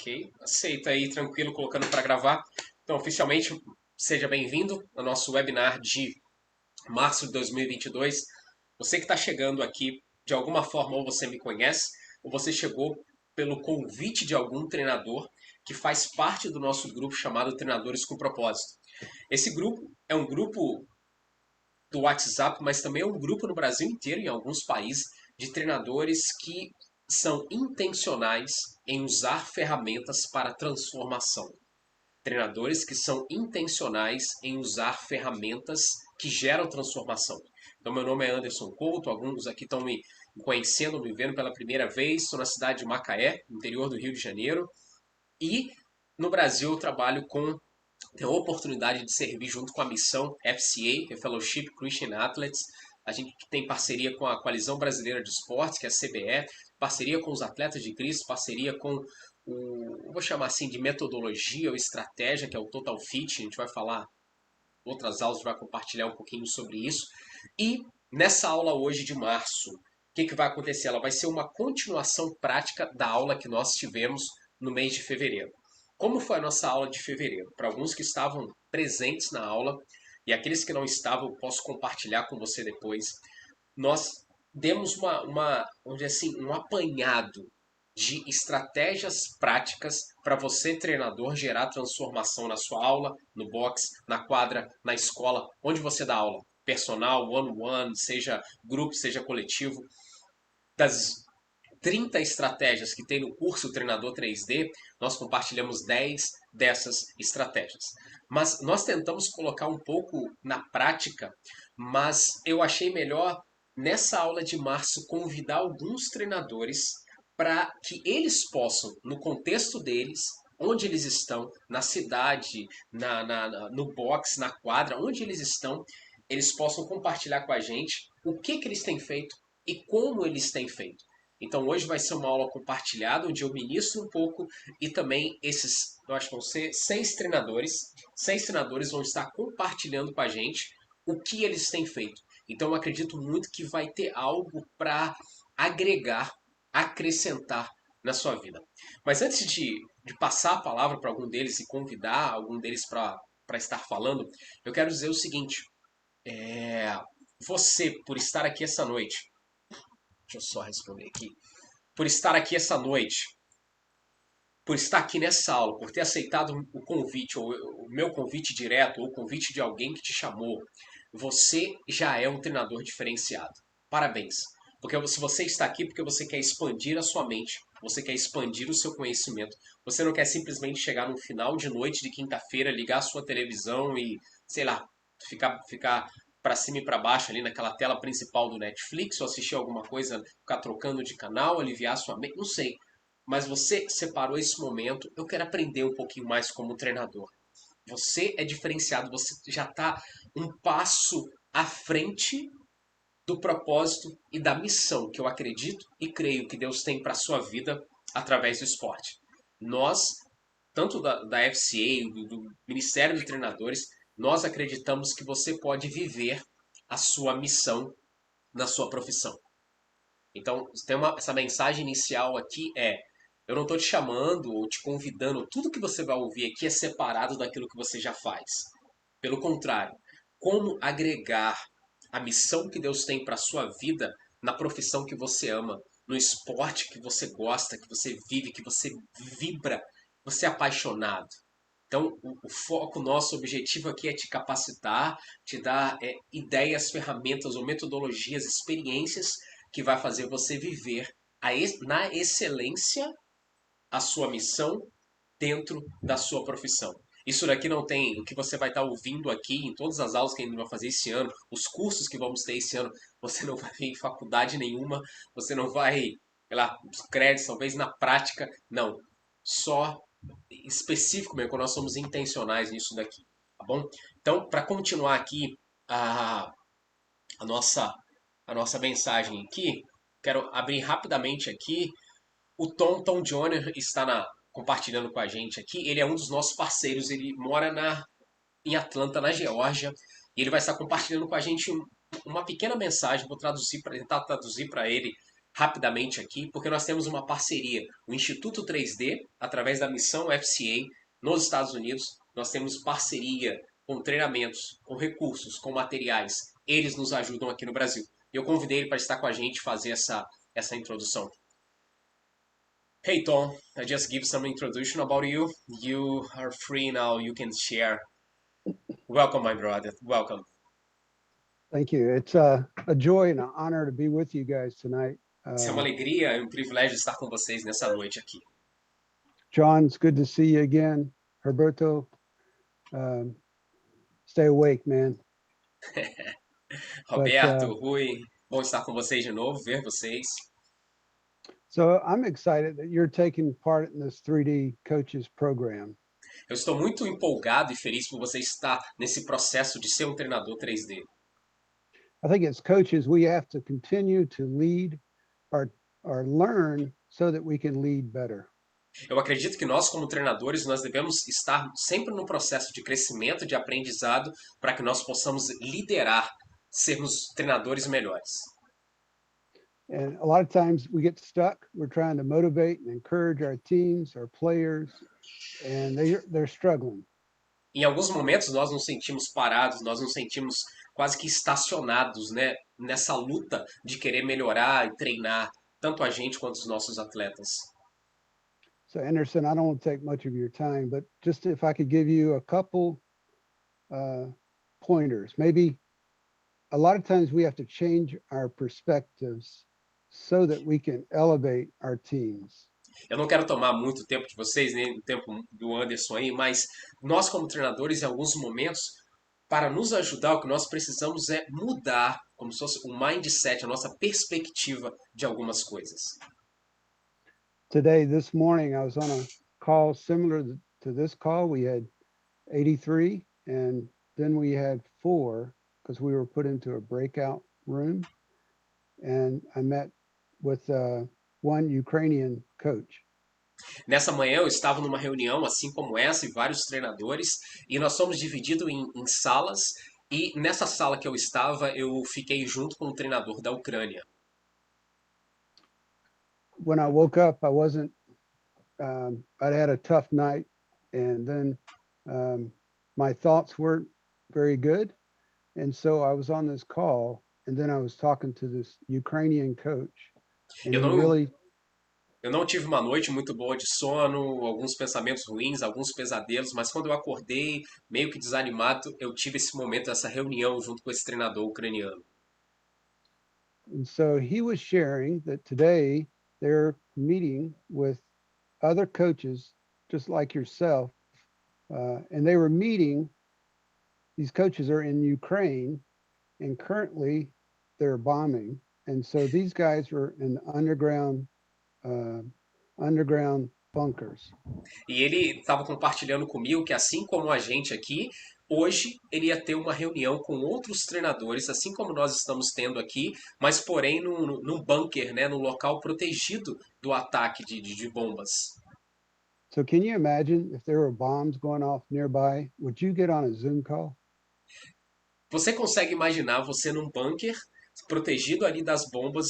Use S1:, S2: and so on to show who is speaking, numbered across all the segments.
S1: Ok, aceita aí, tranquilo, colocando para gravar. Então, oficialmente, seja bem-vindo ao nosso webinar de março de 2022. Você que está chegando aqui, de alguma forma, ou você me conhece, ou você chegou pelo convite de algum treinador que faz parte do nosso grupo chamado Treinadores com Propósito. Esse grupo é um grupo do WhatsApp, mas também é um grupo no Brasil inteiro, em alguns países, de treinadores que são intencionais em usar ferramentas para transformação. Treinadores que são intencionais em usar ferramentas que geram transformação. Então, meu nome é Anderson Couto, alguns aqui estão me conhecendo, me vendo pela primeira vez. Estou na cidade de Macaé, interior do Rio de Janeiro. E no Brasil eu trabalho com tenho a oportunidade de servir junto com a missão FCA, que é Fellowship Christian Athletes. A gente tem parceria com a Coalizão Brasileira de Esportes, que é a CBE, parceria com os Atletas de Cristo, parceria com o, vou chamar assim, de metodologia ou estratégia, que é o Total Fit. A gente vai falar, outras aulas, vai compartilhar um pouquinho sobre isso. E nessa aula hoje de março, o que vai acontecer? Ela vai ser uma continuação prática da aula que nós tivemos no mês de fevereiro. Como foi a nossa aula de fevereiro? Para alguns que estavam presentes na aula e aqueles que não estavam, eu posso compartilhar com você depois. Nós demos vamos dizer assim, um apanhado de estratégias práticas para você, treinador, gerar transformação na sua aula, no box, na quadra, na escola, onde você dá aula. Personal, one-on-one, seja grupo, seja coletivo. Das 30 estratégias que tem no curso Treinador 3D, nós compartilhamos 10 dessas estratégias. Mas nós tentamos colocar um pouco na prática, mas eu achei melhor nessa aula de março convidar alguns treinadores para que eles possam, no contexto deles, onde eles estão, na cidade, no box, na quadra, onde eles estão, eles possam compartilhar com a gente o que eles têm feito e como eles têm feito. Então hoje vai ser uma aula compartilhada, onde eu ministro um pouco e também eu acho que vão ser seis treinadores vão estar compartilhando com a gente o que eles têm feito. Então eu acredito muito que vai ter algo para agregar, acrescentar na sua vida. Mas antes de passar a palavra para algum deles e convidar algum deles para estar falando, eu quero dizer o seguinte: você, por estar aqui essa noite, deixa eu só responder aqui por estar aqui essa noite, por estar aqui nessa aula, por ter aceitado o convite, ou o meu convite direto, ou o convite de alguém que te chamou, você já é um treinador diferenciado. Parabéns. Porque se você está aqui porque você quer expandir a sua mente, você quer expandir o seu conhecimento, você não quer simplesmente chegar no final de noite de quinta-feira, ligar a sua televisão e, sei lá, ficar para cima e para baixo ali naquela tela principal do Netflix ou assistir alguma coisa, ficar trocando de canal, aliviar a sua mente, não sei. Mas você separou esse momento, eu quero aprender um pouquinho mais como treinador. Você é diferenciado, você já está um passo à frente do propósito e da missão que eu acredito e creio que Deus tem para a sua vida através do esporte. Nós, tanto da FCA, do Ministério de Treinadores, nós acreditamos que você pode viver a sua missão na sua profissão. Então, essa mensagem inicial aqui eu não estou te chamando ou te convidando, tudo que você vai ouvir aqui é separado daquilo que você já faz. Pelo contrário, como agregar a missão que Deus tem para a sua vida na profissão que você ama, no esporte que você gosta, que você vive, que você vibra, você é apaixonado. Então, o foco, nosso objetivo aqui é te capacitar, te dar ideias, ferramentas ou metodologias, experiências que vai fazer você viver na excelência a sua missão dentro da sua profissão. Isso daqui não tem o que você vai estar ouvindo aqui em todas as aulas que a gente vai fazer esse ano, os cursos que vamos ter esse ano, você não vai ver em faculdade nenhuma, você não vai, sei lá, os créditos, talvez na prática, não. Só específico mesmo, quando nós somos intencionais nisso daqui, tá bom? Então, para continuar aqui a, a nossa a nossa mensagem aqui, quero abrir rapidamente aqui. O Tom Joner está compartilhando com a gente aqui. Ele é um dos nossos parceiros. Ele mora em Atlanta, na Geórgia. E ele vai estar compartilhando com a gente uma pequena mensagem. Vou tentar traduzir para ele rapidamente aqui, porque nós temos uma parceria, o Instituto 3D, através da missão FCA nos Estados Unidos, nós temos parceria com treinamentos, com recursos, com materiais. Eles nos ajudam aqui no Brasil. Eu convidei ele para estar com a gente e fazer essa introdução. Hey Tom, I just give some introduction about you. You are free now, you can share. Welcome, my brother. Welcome.
S2: Thank you. It's a joy and an honor to be with you guys tonight.
S1: Isso é uma alegria e um privilégio estar com vocês nessa noite aqui.
S2: John, it's good to see you again. Herberto, stay awake, man.
S1: Roberto, Rui, bom estar com vocês de novo, ver vocês.
S2: So I'm excited that you're taking part in this 3D Coaches program.
S1: Eu estou muito empolgado e feliz por você estar nesse processo de ser um treinador 3D.
S2: I think as coaches, we have to continue to lead or learn so that we can lead better.
S1: Eu acredito que nós, como treinadores, nós devemos estar sempre no processo de crescimento, de aprendizado, para que nós possamos liderar, sermos treinadores melhores.
S2: And a lot of times we get stuck. We're trying to motivate and encourage our teams, our players, and they're struggling.
S1: Em alguns momentos nós nos sentimos parados, nós nos sentimos quase que estacionados, né, nessa luta de querer melhorar e treinar tanto a gente quanto os nossos atletas.
S2: So Anderson, I don't want to take much of your time, but just if I could give you a couple pointers. Maybe a lot of times we have to change our perspectives so that we can elevate our teams.
S1: Eu não quero tomar muito tempo de vocês, nem o tempo do Anderson aí, mas nós como treinadores, em alguns momentos, para nos ajudar, o que nós precisamos é mudar, como se fosse o mindset, a nossa perspectiva de algumas coisas.
S2: Today, this morning, I was on a call similar to this call. We had 83, and then we had 4 because we were put into a breakout room. And I met with one Ukrainian coach.
S1: Nessa manhã eu estava numa reunião assim como essa e vários treinadores e nós somos divididos em salas e nessa sala que eu estava eu fiquei junto com o treinador da Ucrânia.
S2: When I woke up, I wasn't. I'd had a tough night, and then my thoughts weren't very good, and so I was on this call, and then I was talking to this Ukrainian coach, and
S1: Eu não tive uma noite muito boa de sono, alguns pensamentos ruins, alguns pesadelos, mas quando eu acordei, meio que desanimado, eu tive esse momento, essa reunião junto com esse treinador ucraniano.
S2: And so he was sharing that today they're meeting with other coaches just like yourself, and they were meeting. These coaches are in Ukraine, and currently they're bombing, and so these guys were in underground bunkers.
S1: E ele estava compartilhando comigo que assim como a gente aqui, hoje ele ia ter uma reunião com outros treinadores, assim como nós estamos tendo aqui, mas porém num bunker, né, num local protegido do ataque de bombas.
S2: So can you imagine if there were bombs going off nearby, would you get on a Zoom call?
S1: Você consegue imaginar você num bunker, protegido ali das bombas,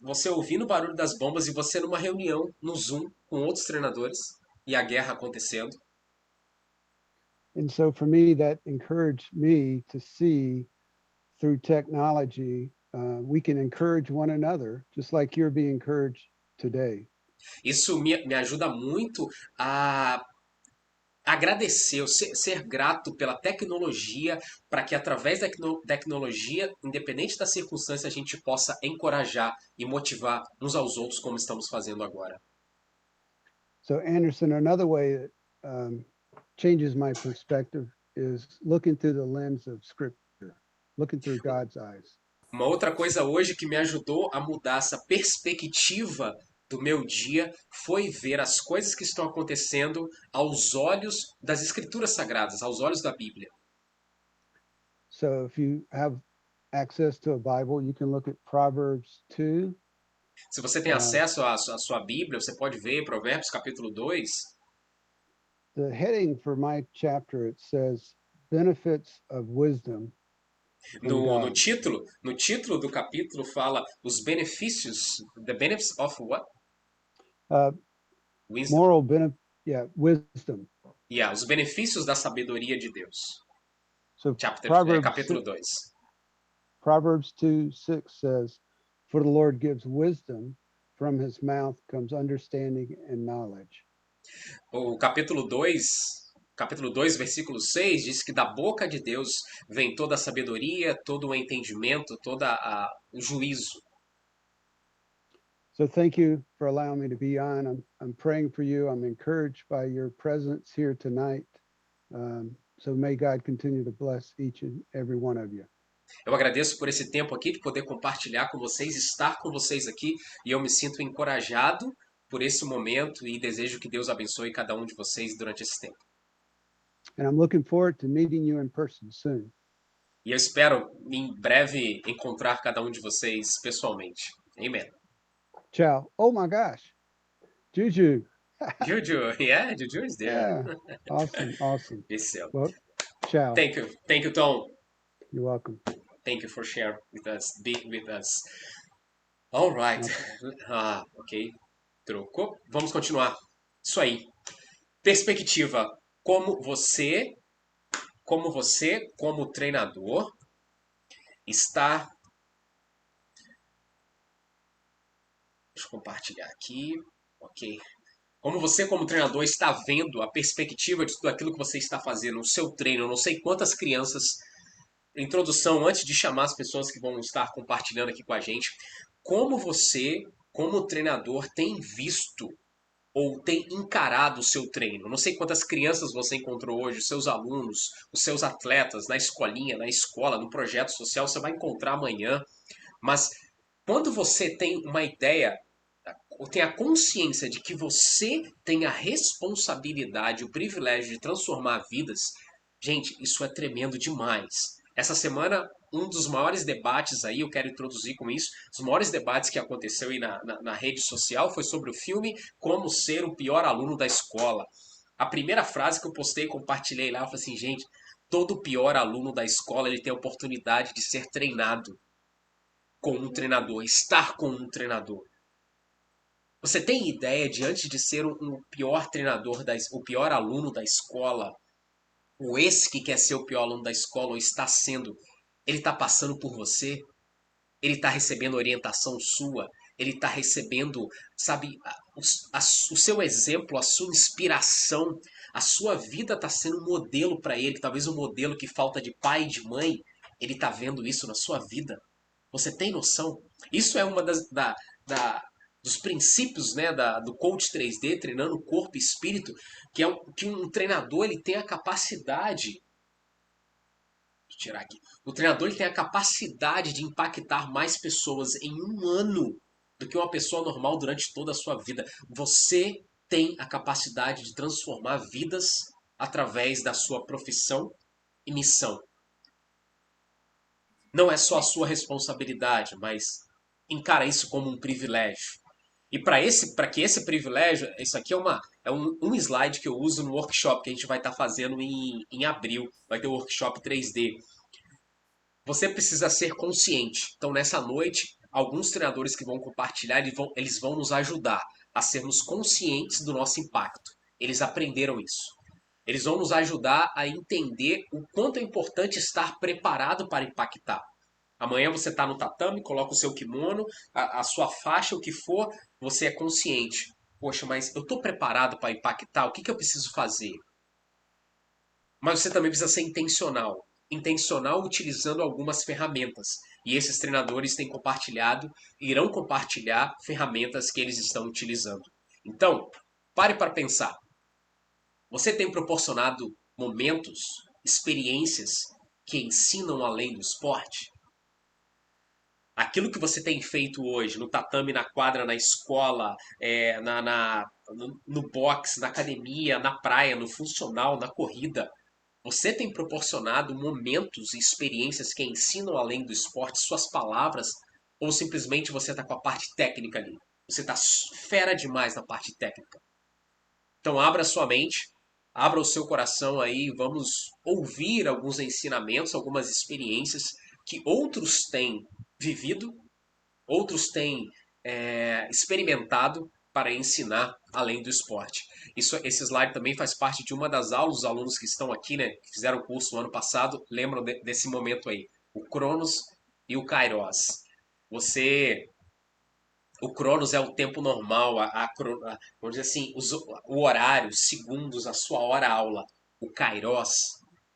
S1: você ouvindo o barulho das bombas e você numa reunião no Zoom com outros treinadores e a guerra acontecendo?
S2: And so for me, that encouraged me to see through technology, we can encourage one another, just like you're being encouraged today.
S1: Isso me ajuda muito a agradecer, ser grato pela tecnologia, para que através da tecnologia, independente da circunstância, a gente possa encorajar e motivar uns aos outros como estamos fazendo agora.
S2: So Anderson, another way that changes my perspective is looking through the lens of Scripture, looking through God's eyes.
S1: Uma outra coisa hoje que me ajudou a mudar essa perspectiva do meu dia foi ver as coisas que estão acontecendo aos olhos das Escrituras Sagradas, aos olhos da Bíblia.
S2: So if you have access to a Bible, you can look at Proverbs 2.
S1: Se você tem acesso à sua Bíblia, você pode ver Provérbios capítulo 2.
S2: The heading for my chapter, it says, Benefits of Wisdom. in God.
S1: No título do capítulo fala os benefícios, the benefits of what?
S2: Uh,
S1: Wisdom.
S2: moral benefit, yeah, wisdom.
S1: Yeah, os benefícios da sabedoria de Deus.
S2: So Proverbs
S1: Capítulo 2.
S2: Proverbs 2:6 says, "For the Lord gives wisdom; from his mouth comes understanding and knowledge."
S1: O capítulo 2, versículo 6 diz que da boca de Deus vem toda a sabedoria, todo o entendimento, o juízo.
S2: So thank you for allowing me to be on. I'm praying for you. I'm encouraged by your presence here tonight. So may God continue to bless each and every one of you.
S1: Eu agradeço por esse tempo aqui, de poder compartilhar com vocês, estar com vocês aqui, e eu me sinto encorajado por esse momento e desejo que Deus abençoe cada um de vocês durante esse tempo.
S2: And I'm looking forward to meeting you in person soon.
S1: E eu espero em breve encontrar cada um de vocês pessoalmente. Amen.
S2: Ciao. Oh my gosh. Juju.
S1: Juju, yeah, Juju is there.
S2: Yeah. Awesome. Awesome.
S1: Excellent.
S2: Well, ciao.
S1: Thank you, Tom.
S2: You're welcome.
S1: Thank you for sharing with us, being with us. All right. Ok. Trocou. Vamos continuar. Isso aí. Perspectiva. Como você, como treinador, está. Deixa eu compartilhar aqui. Ok. Como você, como treinador, está vendo a perspectiva de tudo aquilo que você está fazendo, o seu treino. Eu não sei quantas crianças. Introdução, antes de chamar as pessoas que vão estar compartilhando aqui com a gente. Como você, como treinador, tem visto ou tem encarado o seu treino? Não sei quantas crianças você encontrou hoje, os seus alunos, os seus atletas, na escolinha, na escola, no projeto social, você vai encontrar amanhã. Mas quando você tem uma ideia, ou tem a consciência de que você tem a responsabilidade, o privilégio de transformar vidas, gente, isso é tremendo demais. Essa semana, um dos maiores debates aí, eu quero introduzir com isso, os maiores debates que aconteceu aí na rede social foi sobre o filme Como Ser o Pior Aluno da Escola. A primeira frase que eu postei, compartilhei lá, eu falei assim, gente, todo pior aluno da escola ele tem a oportunidade de ser treinado com um treinador, estar com um treinador. Você tem ideia de antes de ser o pior treinador, o pior aluno da escola, ou esse que quer ser o pior aluno da escola, ou está sendo, ele está passando por você, ele está recebendo orientação sua, ele está recebendo, sabe, o seu exemplo, a sua inspiração, a sua vida está sendo um modelo para ele, talvez um modelo que falta de pai e de mãe, ele está vendo isso na sua vida. Você tem noção? Isso é uma dos princípios, né, do coach 3D, treinando o corpo e espírito, que um treinador ele tem a capacidade. Deixa eu tirar aqui. O treinador ele tem a capacidade de impactar mais pessoas em um ano do que uma pessoa normal durante toda a sua vida. Você tem a capacidade de transformar vidas através da sua profissão e missão. Não é só a sua responsabilidade, mas encara isso como um privilégio. E para que esse privilégio, isso aqui é um slide que eu uso no workshop que a gente vai estar fazendo em abril. Vai ter o workshop 3D. Você precisa ser consciente. Então, nessa noite, alguns treinadores que vão compartilhar, eles vão nos ajudar a sermos conscientes do nosso impacto. Eles aprenderam isso. Eles vão nos ajudar a entender o quanto é importante estar preparado para impactar. Amanhã você está no tatame, coloca o seu kimono, a sua faixa, o que for, você é consciente. Poxa, mas eu estou preparado para impactar? O que eu preciso fazer? Mas você também precisa ser intencional. Intencional utilizando algumas ferramentas. E esses treinadores têm compartilhado, irão compartilhar ferramentas que eles estão utilizando. Então, pare para pensar. Você tem proporcionado momentos, experiências que ensinam além do esporte? Aquilo que você tem feito hoje no tatame, na quadra, na escola, no boxe, na academia, na praia, no funcional, na corrida, você tem proporcionado momentos e experiências que ensinam além do esporte, suas palavras, ou simplesmente você está com a parte técnica ali? Você está fera demais na parte técnica. Então abra sua mente, abra o seu coração aí, vamos ouvir alguns ensinamentos, algumas experiências que outros têm vivido, outros têm experimentado para ensinar além do esporte. Esse slide também faz parte de uma das aulas, os alunos que estão aqui, né, que fizeram o curso no ano passado, lembram desse momento aí, o Cronos e o Kairos. O Cronos é o tempo normal, vamos dizer assim, o horário, os segundos, a sua hora-aula. O Kairos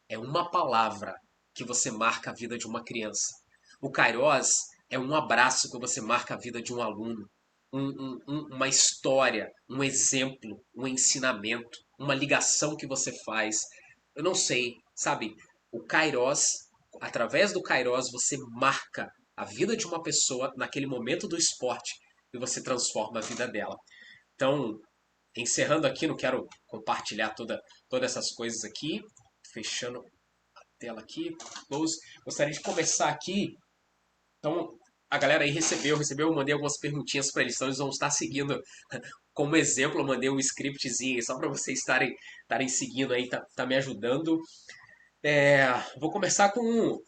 S1: é uma palavra que você marca a vida de uma criança. O Kairos é um abraço que você marca a vida de um aluno. Uma história, um exemplo, um ensinamento, uma ligação que você faz. Eu não sei, sabe? O Kairos, através do Kairos, você marca a vida de uma pessoa naquele momento do esporte e você transforma a vida dela. Então, encerrando aqui, não quero compartilhar todas essas coisas aqui. Fechando a tela aqui, close. Gostaria de começar aqui. Então, a galera aí recebeu, eu mandei algumas perguntinhas para eles, então eles vão estar seguindo como exemplo, eu mandei um scriptzinho só para vocês estarem seguindo aí, tá me ajudando. Vou começar com o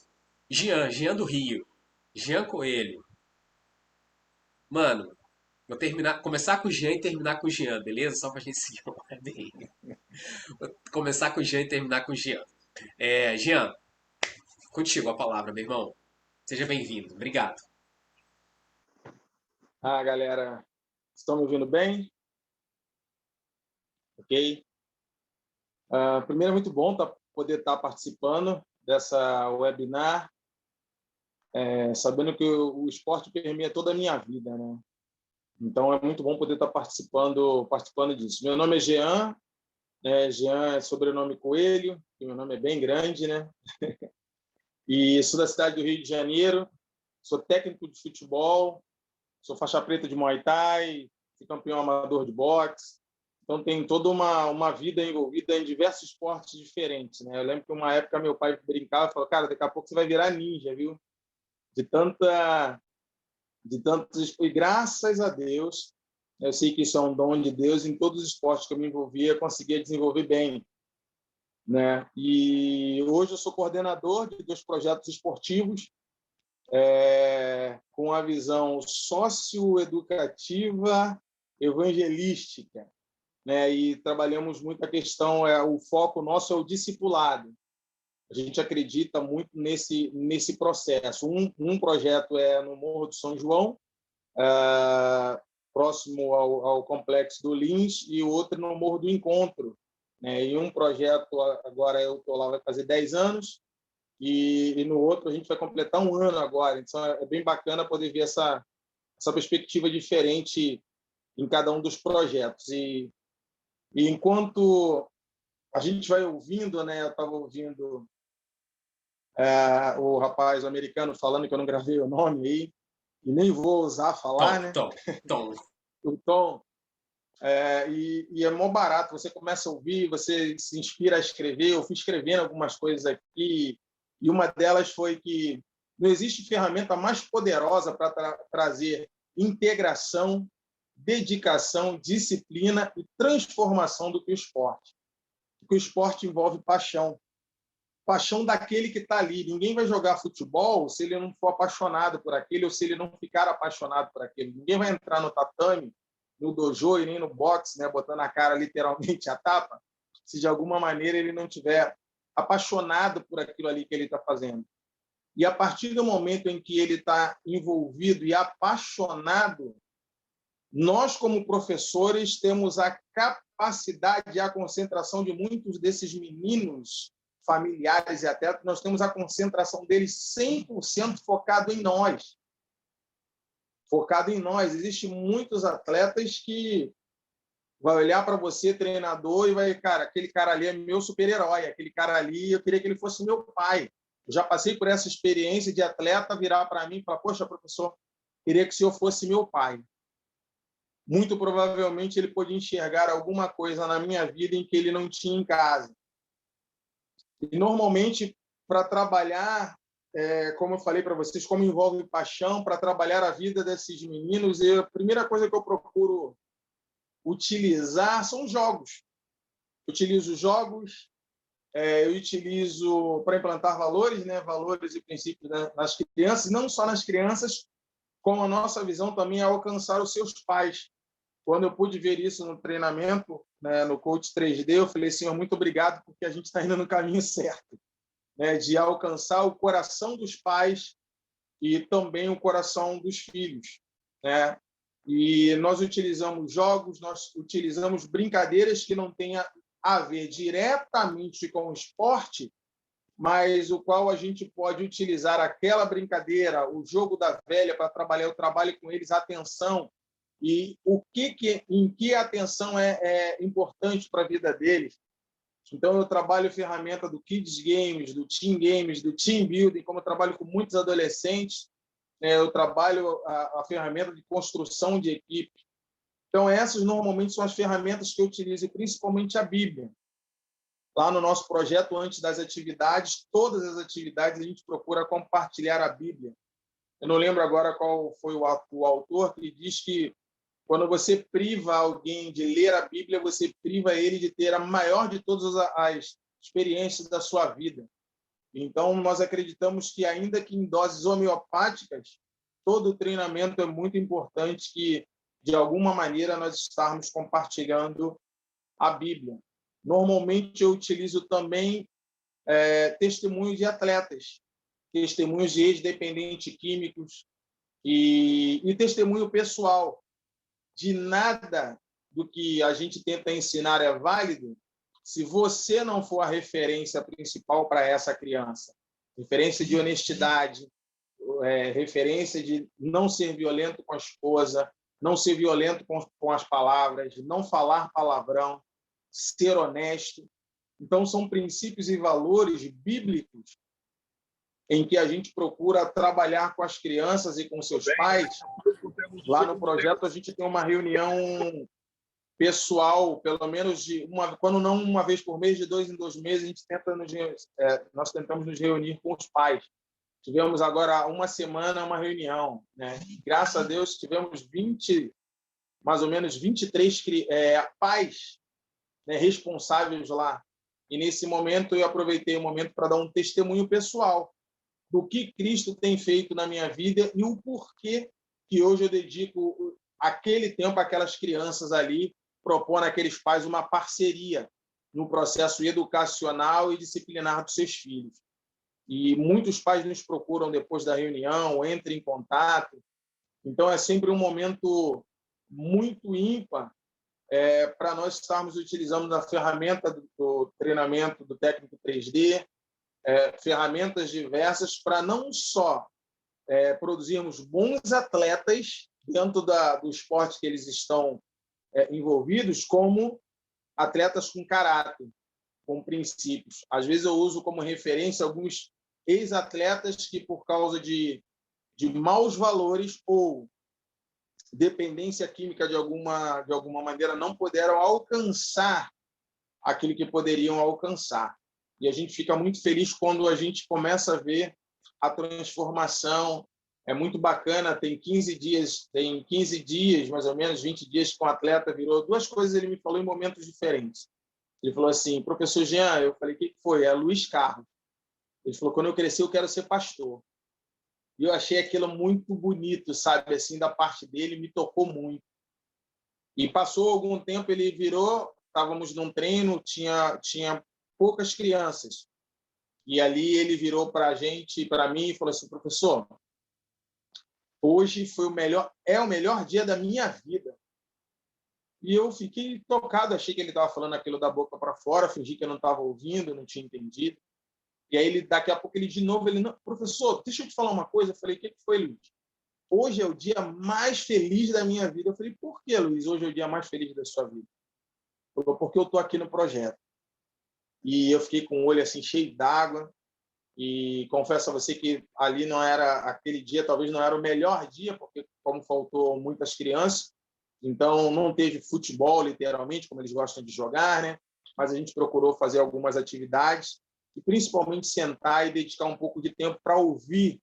S1: Jean do Rio, Jean Coelho. Mano, começar com o Jean e terminar com o Jean, beleza? Só pra gente seguir uma ordem aí. Vou começar com o Jean e terminar com o Jean. Jean, contigo a palavra, meu irmão. Seja bem-vindo. Obrigado.
S3: Galera, estão me ouvindo bem? Ok? Primeiro, é muito bom poder estar participando dessa webinar, sabendo que o esporte permeia toda a minha vida, né? Então, é muito bom poder estar participando disso. Meu nome é Jean, né? Jean é sobrenome Coelho, e meu nome é bem grande, né? E sou da cidade do Rio de Janeiro, sou técnico de futebol, sou faixa preta de Muay Thai, fui campeão amador de boxe. Então, tem toda uma vida envolvida em diversos esportes diferentes, né? Eu lembro que uma época meu pai brincava e falou, cara, daqui a pouco você vai virar ninja, viu? De tantos... E graças a Deus, eu sei que isso é um dom de Deus, em todos os esportes que eu me envolvia, eu conseguia desenvolver bem, né? E hoje eu sou coordenador de 2 projetos esportivos, com a visão socioeducativa, evangelística, né? E trabalhamos muito a questão, o foco nosso é o discipulado. A gente acredita muito nesse processo. Um projeto é no Morro do São João, próximo ao Complexo do Lins, e o outro no Morro do Encontro, né? E um projeto, agora eu estou lá, vai fazer 10 anos, e no outro a gente vai completar 1 ano agora. Então, é bem bacana poder ver essa perspectiva diferente em cada um dos projetos. E enquanto a gente vai ouvindo, né? Eu estava ouvindo o rapaz americano falando, que eu não gravei o nome aí, e nem vou usar falar, né?
S1: Tom.
S3: O Tom. E é mó barato, você começa a ouvir, você se inspira a escrever. Eu fui escrevendo algumas coisas aqui, e uma delas foi que não existe ferramenta mais poderosa para trazer integração, dedicação, disciplina e transformação do que o esporte. Porque o esporte envolve paixão. Paixão daquele que está ali. Ninguém vai jogar futebol se ele não for apaixonado por aquele, ou se ele não ficar apaixonado por aquele. Ninguém vai entrar no tatame, no dojo e nem no boxe, né, botando a cara literalmente a tapa, se de alguma maneira ele não tiver apaixonado por aquilo ali que ele está fazendo. E a partir do momento em que ele está envolvido e apaixonado, nós, como professores, temos a capacidade e a concentração de muitos desses meninos familiares e atletas, nós temos a concentração deles 100% focado em nós. Focado em nós. Existem muitos atletas que vai olhar para você, treinador, e vai, cara, aquele cara ali é meu super-herói, aquele cara ali, eu queria que ele fosse meu pai. Eu já passei por essa experiência de atleta virar para mim e falar, poxa, professor, queria que o senhor fosse meu pai. Muito provavelmente ele podia enxergar alguma coisa na minha vida em que ele não tinha em casa. E, normalmente, para trabalhar, como eu falei para vocês, como envolve paixão, para trabalhar a vida desses meninos, a primeira coisa que eu procuro utilizar são jogos. Utilizo jogos, eu utilizo para implantar valores, né, valores e princípios, né, nas crianças, não só nas crianças, como a nossa visão também é alcançar os seus pais. Quando eu pude ver isso no treinamento, né, no Coach 3D, eu falei, Senhor, muito obrigado, porque a gente está indo no caminho certo, né, de alcançar o coração dos pais e também o coração dos filhos, né? E nós utilizamos jogos, nós utilizamos brincadeiras que não tenham a ver diretamente com o esporte, mas o qual a gente pode utilizar aquela brincadeira, o jogo da velha, para trabalhar, eu trabalho com eles a atenção e em que a atenção é importante para a vida deles. Então, eu trabalho ferramenta do Kids Games, do Team Building, como eu trabalho com muitos adolescentes, eu trabalho a ferramenta de construção de equipe. Então, essas normalmente são as ferramentas que eu utilizo, e principalmente a Bíblia. Lá no nosso projeto, antes das atividades, todas as atividades, a gente procura compartilhar a Bíblia. Eu não lembro agora qual foi o autor que diz que quando você priva alguém de ler a Bíblia, você priva ele de ter a maior de todas as experiências da sua vida. Então, nós acreditamos que, ainda que em doses homeopáticas, todo o treinamento é muito importante, que, de alguma maneira, nós estarmos compartilhando a Bíblia. Normalmente, eu utilizo também testemunhos de atletas, testemunhos de ex-dependentes químicos e testemunho pessoal. De nada do que a gente tenta ensinar é válido se você não for a referência principal para essa criança. Referência de honestidade, referência de não ser violento com a esposa, não ser violento com as palavras, não falar palavrão, ser honesto. Então, são princípios e valores bíblicos em que a gente procura trabalhar com as crianças e com seus pais. Lá no projeto, a gente tem uma reunião pessoal, pelo menos quando não uma vez por mês, de 2 em 2 meses, nós tentamos nos reunir com os pais. Tivemos agora uma semana uma reunião, né? Graças a Deus, tivemos mais ou menos 23 pais, né, responsáveis lá. E nesse momento eu aproveitei o momento para dar um testemunho pessoal do que Cristo tem feito na minha vida e o porquê que hoje eu dedico aquele tempo àquelas crianças ali, propondo àqueles pais uma parceria no processo educacional e disciplinar dos seus filhos. E muitos pais nos procuram depois da reunião, entram em contato. Então, é sempre um momento muito ímpar para nós estarmos utilizando a ferramenta do treinamento do técnico 3D, ferramentas diversas para não só produzirmos bons atletas dentro do esporte que eles estão envolvidos, como atletas com caráter, com princípios. Às vezes eu uso como referência alguns ex-atletas que, por causa de maus valores ou dependência química de alguma maneira, não puderam alcançar aquilo que poderiam alcançar. E a gente fica muito feliz quando a gente começa a ver a transformação. É muito bacana, tem 15 dias, mais ou menos 20 dias, que um atleta virou. 2 coisas ele me falou em momentos diferentes. Ele falou assim: professor Jean, eu falei, o que foi? É Luiz Carlos. Ele falou: quando eu crescer, eu quero ser pastor. E eu achei aquilo muito bonito, sabe, assim, da parte dele, me tocou muito. E passou algum tempo, ele virou, estávamos num treino, tinha poucas crianças. E ali ele virou para a gente, para mim, e falou assim: professor, hoje foi o melhor dia da minha vida. E eu fiquei tocado, achei que ele estava falando aquilo da boca para fora, fingi que eu não estava ouvindo, não tinha entendido. E aí, daqui a pouco, não, professor, deixa eu te falar uma coisa. Eu falei: o que foi, Luiz? Hoje é o dia mais feliz da minha vida. Eu falei: por que, Luiz, hoje é o dia mais feliz da sua vida? Ele falou: porque eu estou aqui no projeto. E eu fiquei com o olho assim cheio d'água. E confesso a você que ali não era aquele dia, talvez não era o melhor dia, porque como faltou muitas crianças, então não teve futebol, literalmente, como eles gostam de jogar, né? Mas a gente procurou fazer algumas atividades e principalmente sentar e dedicar um pouco de tempo para ouvir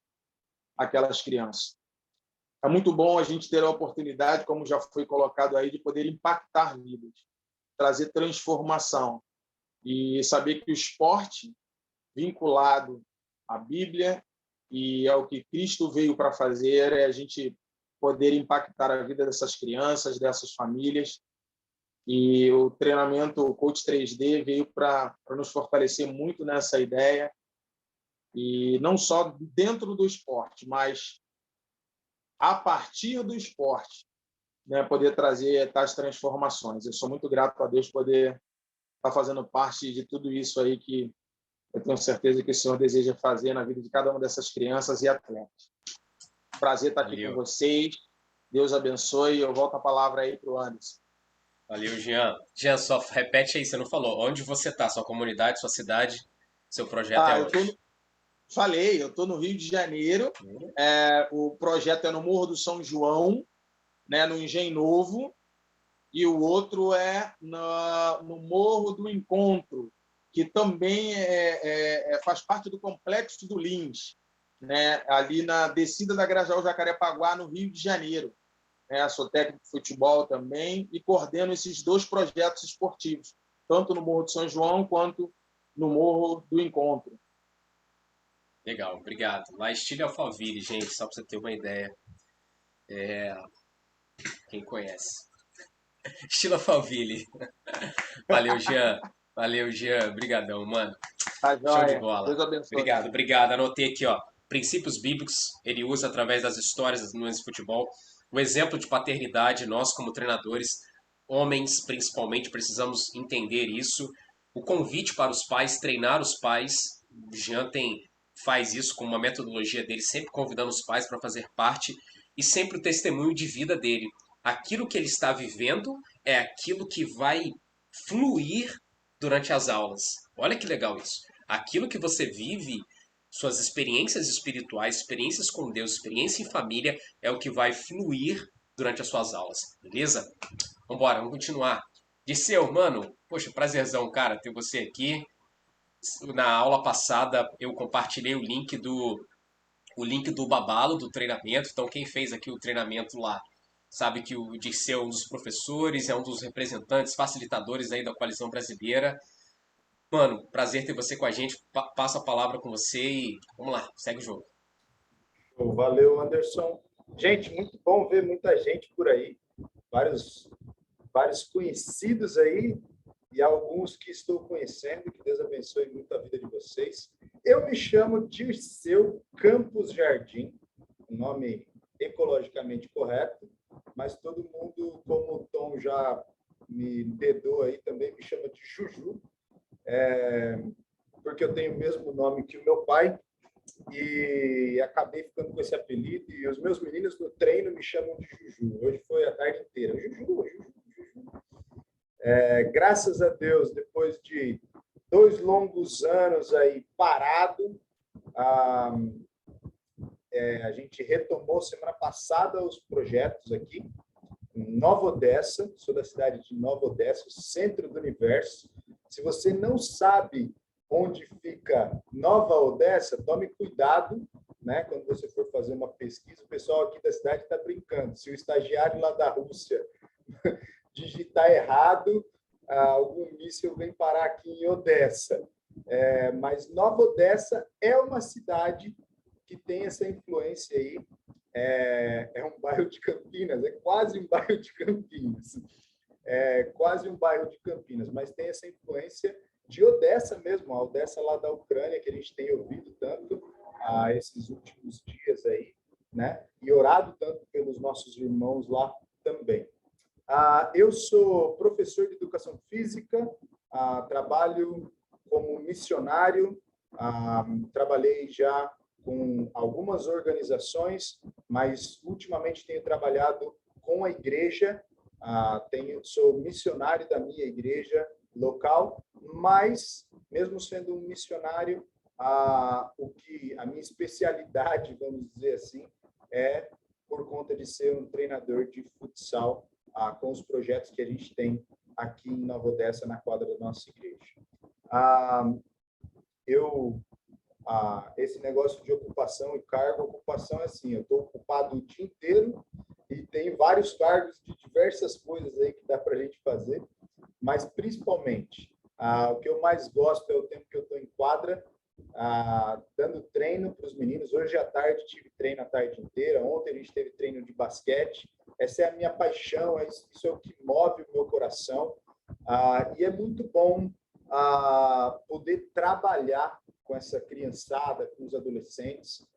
S3: aquelas crianças. É muito bom a gente ter a oportunidade, como já foi colocado aí, de poder impactar vidas, trazer transformação. e saber que o esporte vinculado à Bíblia e ao que Cristo veio para fazer é a gente poder impactar a vida dessas crianças, dessas famílias. E o treinamento Coach 3D veio para nos fortalecer muito nessa ideia, e não só dentro do esporte, mas a partir do esporte, né, poder trazer tais transformações. Eu sou muito grato a Deus poder estar fazendo parte de tudo isso aí que eu tenho certeza que o Senhor deseja fazer na vida de cada uma dessas crianças e atletas. Prazer estar aqui com vocês. Deus abençoe. Eu volto a palavra aí para o Anderson.
S1: Valeu, Jean. Jean, só repete aí, você não falou. Onde você está? Sua comunidade, sua cidade, seu projeto é onde?
S3: Falei, eu estou no Rio de Janeiro. O projeto é no Morro do São João, né, no Engenho Novo, e o outro é no Morro do Encontro, que também faz parte do Complexo do Lins, né, ali na descida da Grajaú Jacarepaguá, no Rio de Janeiro. Sou técnico de futebol também e coordeno esses dois projetos esportivos, tanto no Morro do São João quanto no Morro do Encontro.
S1: Legal, obrigado. Lá estilo Alphaville, gente, só para você ter uma ideia. Quem conhece? Estilo Alphaville. Valeu, Jean. Valeu, Jean. Obrigadão, mano.
S3: Tá
S1: Show de
S3: joia.
S1: bola.
S3: Deus abençoe.
S1: Obrigado, obrigado. Anotei aqui, ó. Princípios bíblicos, ele usa através das histórias no futebol. O exemplo de paternidade, nós como treinadores, homens principalmente, precisamos entender isso. O convite para os pais, treinar os pais. O Jean faz isso com uma metodologia dele, sempre convidando os pais para fazer parte e sempre o testemunho de vida dele. Aquilo que ele está vivendo é aquilo que vai fluir durante as aulas. Olha que legal isso. Aquilo que você vive, suas experiências espirituais, experiências com Deus, experiência em família, é o que vai fluir durante as suas aulas, beleza? Vambora, vamos continuar. Disseu, mano, poxa, prazerzão, cara, ter você aqui. Na aula passada eu compartilhei o link do Babalo, do treinamento. Então quem fez aqui o treinamento lá sabe que o Dirceu é um dos professores, é um dos representantes, facilitadores aí da Coalizão Brasileira. Mano, prazer ter você com a gente. Passo a palavra com você e vamos lá, segue o jogo.
S4: Valeu, Anderson. Gente, muito bom ver muita gente por aí. Vários conhecidos aí e alguns que estou conhecendo. Que Deus abençoe muito a vida de vocês. Eu me chamo Dirceu Campos Jardim, um nome ecologicamente correto, mas todo mundo, como o Tom já me dedou aí, também me chama de Juju, porque eu tenho o mesmo nome que o meu pai e acabei ficando com esse apelido, e os meus meninos no treino me chamam de Juju. Hoje foi a tarde inteira. Juju. Graças a Deus, depois de 2 longos anos aí parado, a gente retomou semana passada os projetos aqui em Nova Odessa. Sou da cidade de Nova Odessa, centro do universo. Se você não sabe onde fica Nova Odessa, tome cuidado, né? Quando você for fazer uma pesquisa, o pessoal aqui da cidade está brincando. Se o estagiário lá da Rússia digitar errado, algum míssil vem parar aqui em Odessa. Mas Nova Odessa é uma cidade que tem essa influência aí. É um bairro de Campinas, é quase um bairro de Campinas. Quase um bairro de Campinas, mas tem essa influência de Odessa mesmo, a Odessa lá da Ucrânia, que a gente tem ouvido tanto esses últimos dias aí, né? E orado tanto pelos nossos irmãos lá também. Eu sou professor de educação física, trabalho como missionário, trabalhei já com algumas organizações, mas ultimamente tenho trabalhado com a igreja, sou missionário da minha igreja local, mas mesmo sendo um missionário, a minha especialidade, vamos dizer assim, é por conta de ser um treinador de futsal, com os projetos que a gente tem aqui em Nova Odessa, na quadra da nossa igreja. Esse negócio de ocupação e cargo, ocupação é assim, eu estou ocupado o dia inteiro e tem vários cargos de diversas coisas aí que dá para a gente fazer, mas principalmente O que eu mais gosto é o tempo que eu estou em quadra, dando treino para os meninos. Hoje à tarde tive treino a tarde inteira. Ontem a gente teve treino de basquete. Essa é a minha paixão, isso é o que move o meu coração. E é muito bom poder trabalhar com essa criançada, com os adolescentes.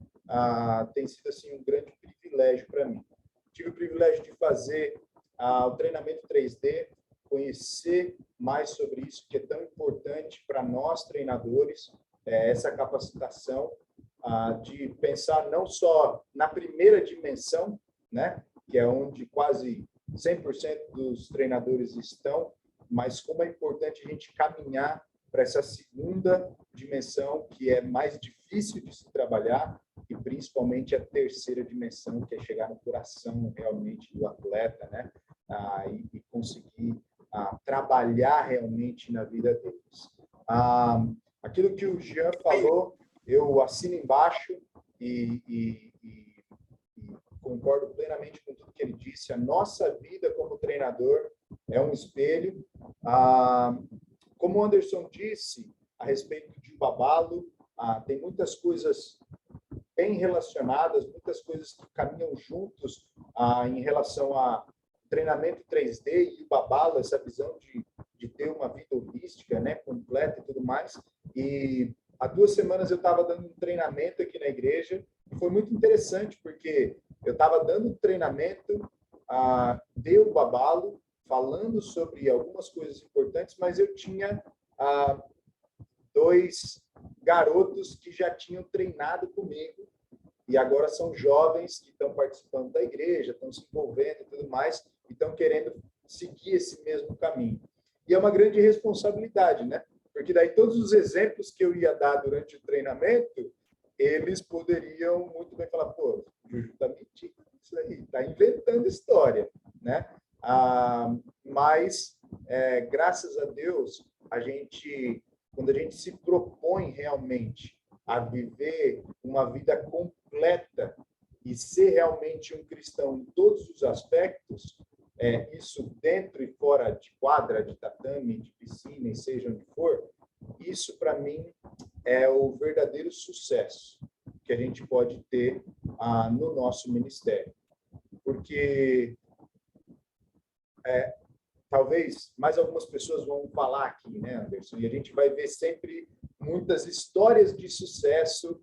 S4: Tem sido assim um grande privilégio para mim. Tive o privilégio de fazer o treinamento 3D, conhecer mais sobre isso, que é tão importante para nós treinadores, essa capacitação de pensar não só na primeira dimensão, né, que é onde quase 100% dos treinadores estão, mas como é importante a gente caminhar para essa segunda dimensão, que é mais difícil de se trabalhar, e principalmente a terceira dimensão, que é chegar no coração realmente do atleta, né? E conseguir trabalhar realmente na vida deles. Aquilo que o Jean falou, eu assino embaixo e concordo plenamente com tudo que ele disse. A nossa vida como treinador é um espelho. Como o Anderson disse a respeito de Babalo, tem muitas coisas bem relacionadas, muitas coisas que caminham juntos em relação a treinamento 3D e o Babalo, essa visão de ter uma vida holística, né, completa e tudo mais. E há 2 semanas eu estava dando um treinamento aqui na igreja e foi muito interessante, porque eu estava dando um treinamento de o Babalo, falando sobre algumas coisas importantes, mas eu tinha 2 garotos que já tinham treinado comigo e agora são jovens que estão participando da igreja, estão se envolvendo e tudo mais, e estão querendo seguir esse mesmo caminho. E é uma grande responsabilidade, né? Porque daí todos os exemplos que eu ia dar durante o treinamento, eles poderiam muito bem falar, pô, o Juju está mentindo isso aí, está inventando história, né? Mas, graças a Deus, quando a gente se propõe realmente a viver uma vida completa e ser realmente um cristão em todos os aspectos, isso dentro e fora de quadra, de tatame, de piscina, e seja onde for, isso para mim é o verdadeiro sucesso que a gente pode ter no nosso ministério. Porque talvez mais algumas pessoas vão falar aqui, né, Anderson? E a gente vai ver sempre muitas histórias de sucesso.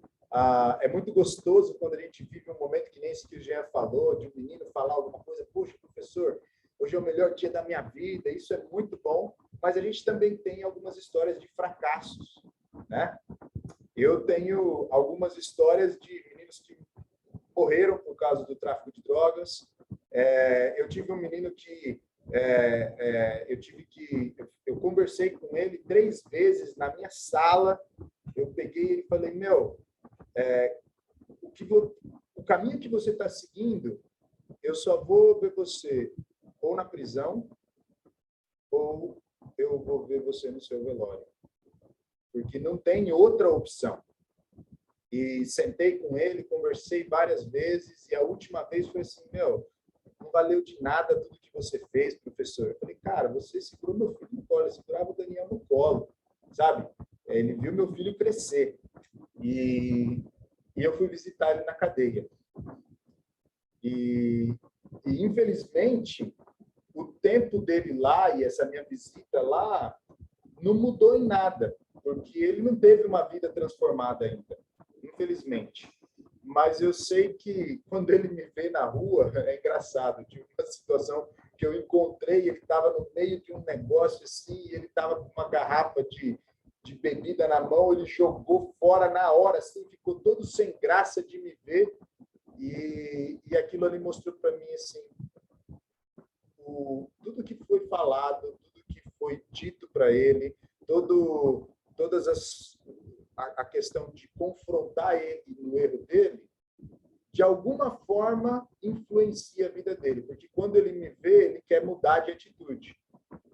S4: É muito gostoso quando a gente vive um momento que nem esse que o Jean falou, de um menino falar alguma coisa, poxa, professor, hoje é o melhor dia da minha vida, isso é muito bom, mas a gente também tem algumas histórias de fracassos, né? Eu tenho algumas histórias de meninos que morreram por causa do tráfico de drogas. Eu tive um menino que eu conversei com ele 3 vezes na minha sala. Eu peguei ele e falei, o caminho que você está seguindo, eu só vou ver você ou na prisão ou eu vou ver você no seu velório, porque não tem outra opção. E sentei com ele, conversei várias vezes, e a última vez foi assim, não valeu de nada tudo que você fez, professor. Eu falei, cara, você segurou meu filho no colo, eu segurava o Daniel no colo, sabe? Ele viu meu filho crescer. E eu fui visitar ele na cadeia. E infelizmente, o tempo dele lá e essa minha visita lá não mudou em nada, porque ele não teve uma vida transformada ainda, infelizmente. Mas eu sei que quando ele me vê na rua, é engraçado. Tive uma situação que eu encontrei, ele estava no meio de um negócio assim, e ele estava com uma garrafa de bebida na mão, ele jogou fora na hora, assim, ficou todo sem graça de me ver. E aquilo ali mostrou para mim, assim, tudo que foi falado, tudo que foi dito para ele, a questão de confrontar ele no erro dele, de alguma forma influencia a vida dele, porque quando ele me vê, ele quer mudar de atitude.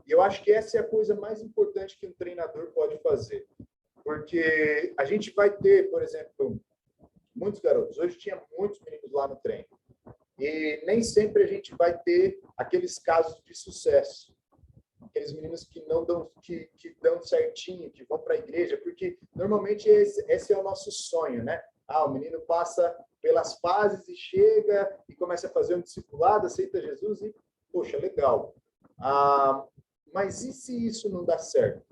S4: E eu acho que essa é a coisa mais importante que um treinador pode fazer, porque a gente vai ter, por exemplo, muitos garotos. Hoje tinha muitos meninos lá no treino. E nem sempre a gente vai ter aqueles casos de sucesso. aqueles meninos que não dão, que dão certinho, que vão para a igreja, porque normalmente esse é o nosso sonho, né? Ah, o menino passa pelas fases e chega e começa a fazer um discipulado, aceita Jesus e, poxa, legal. Mas e se isso não dá certo?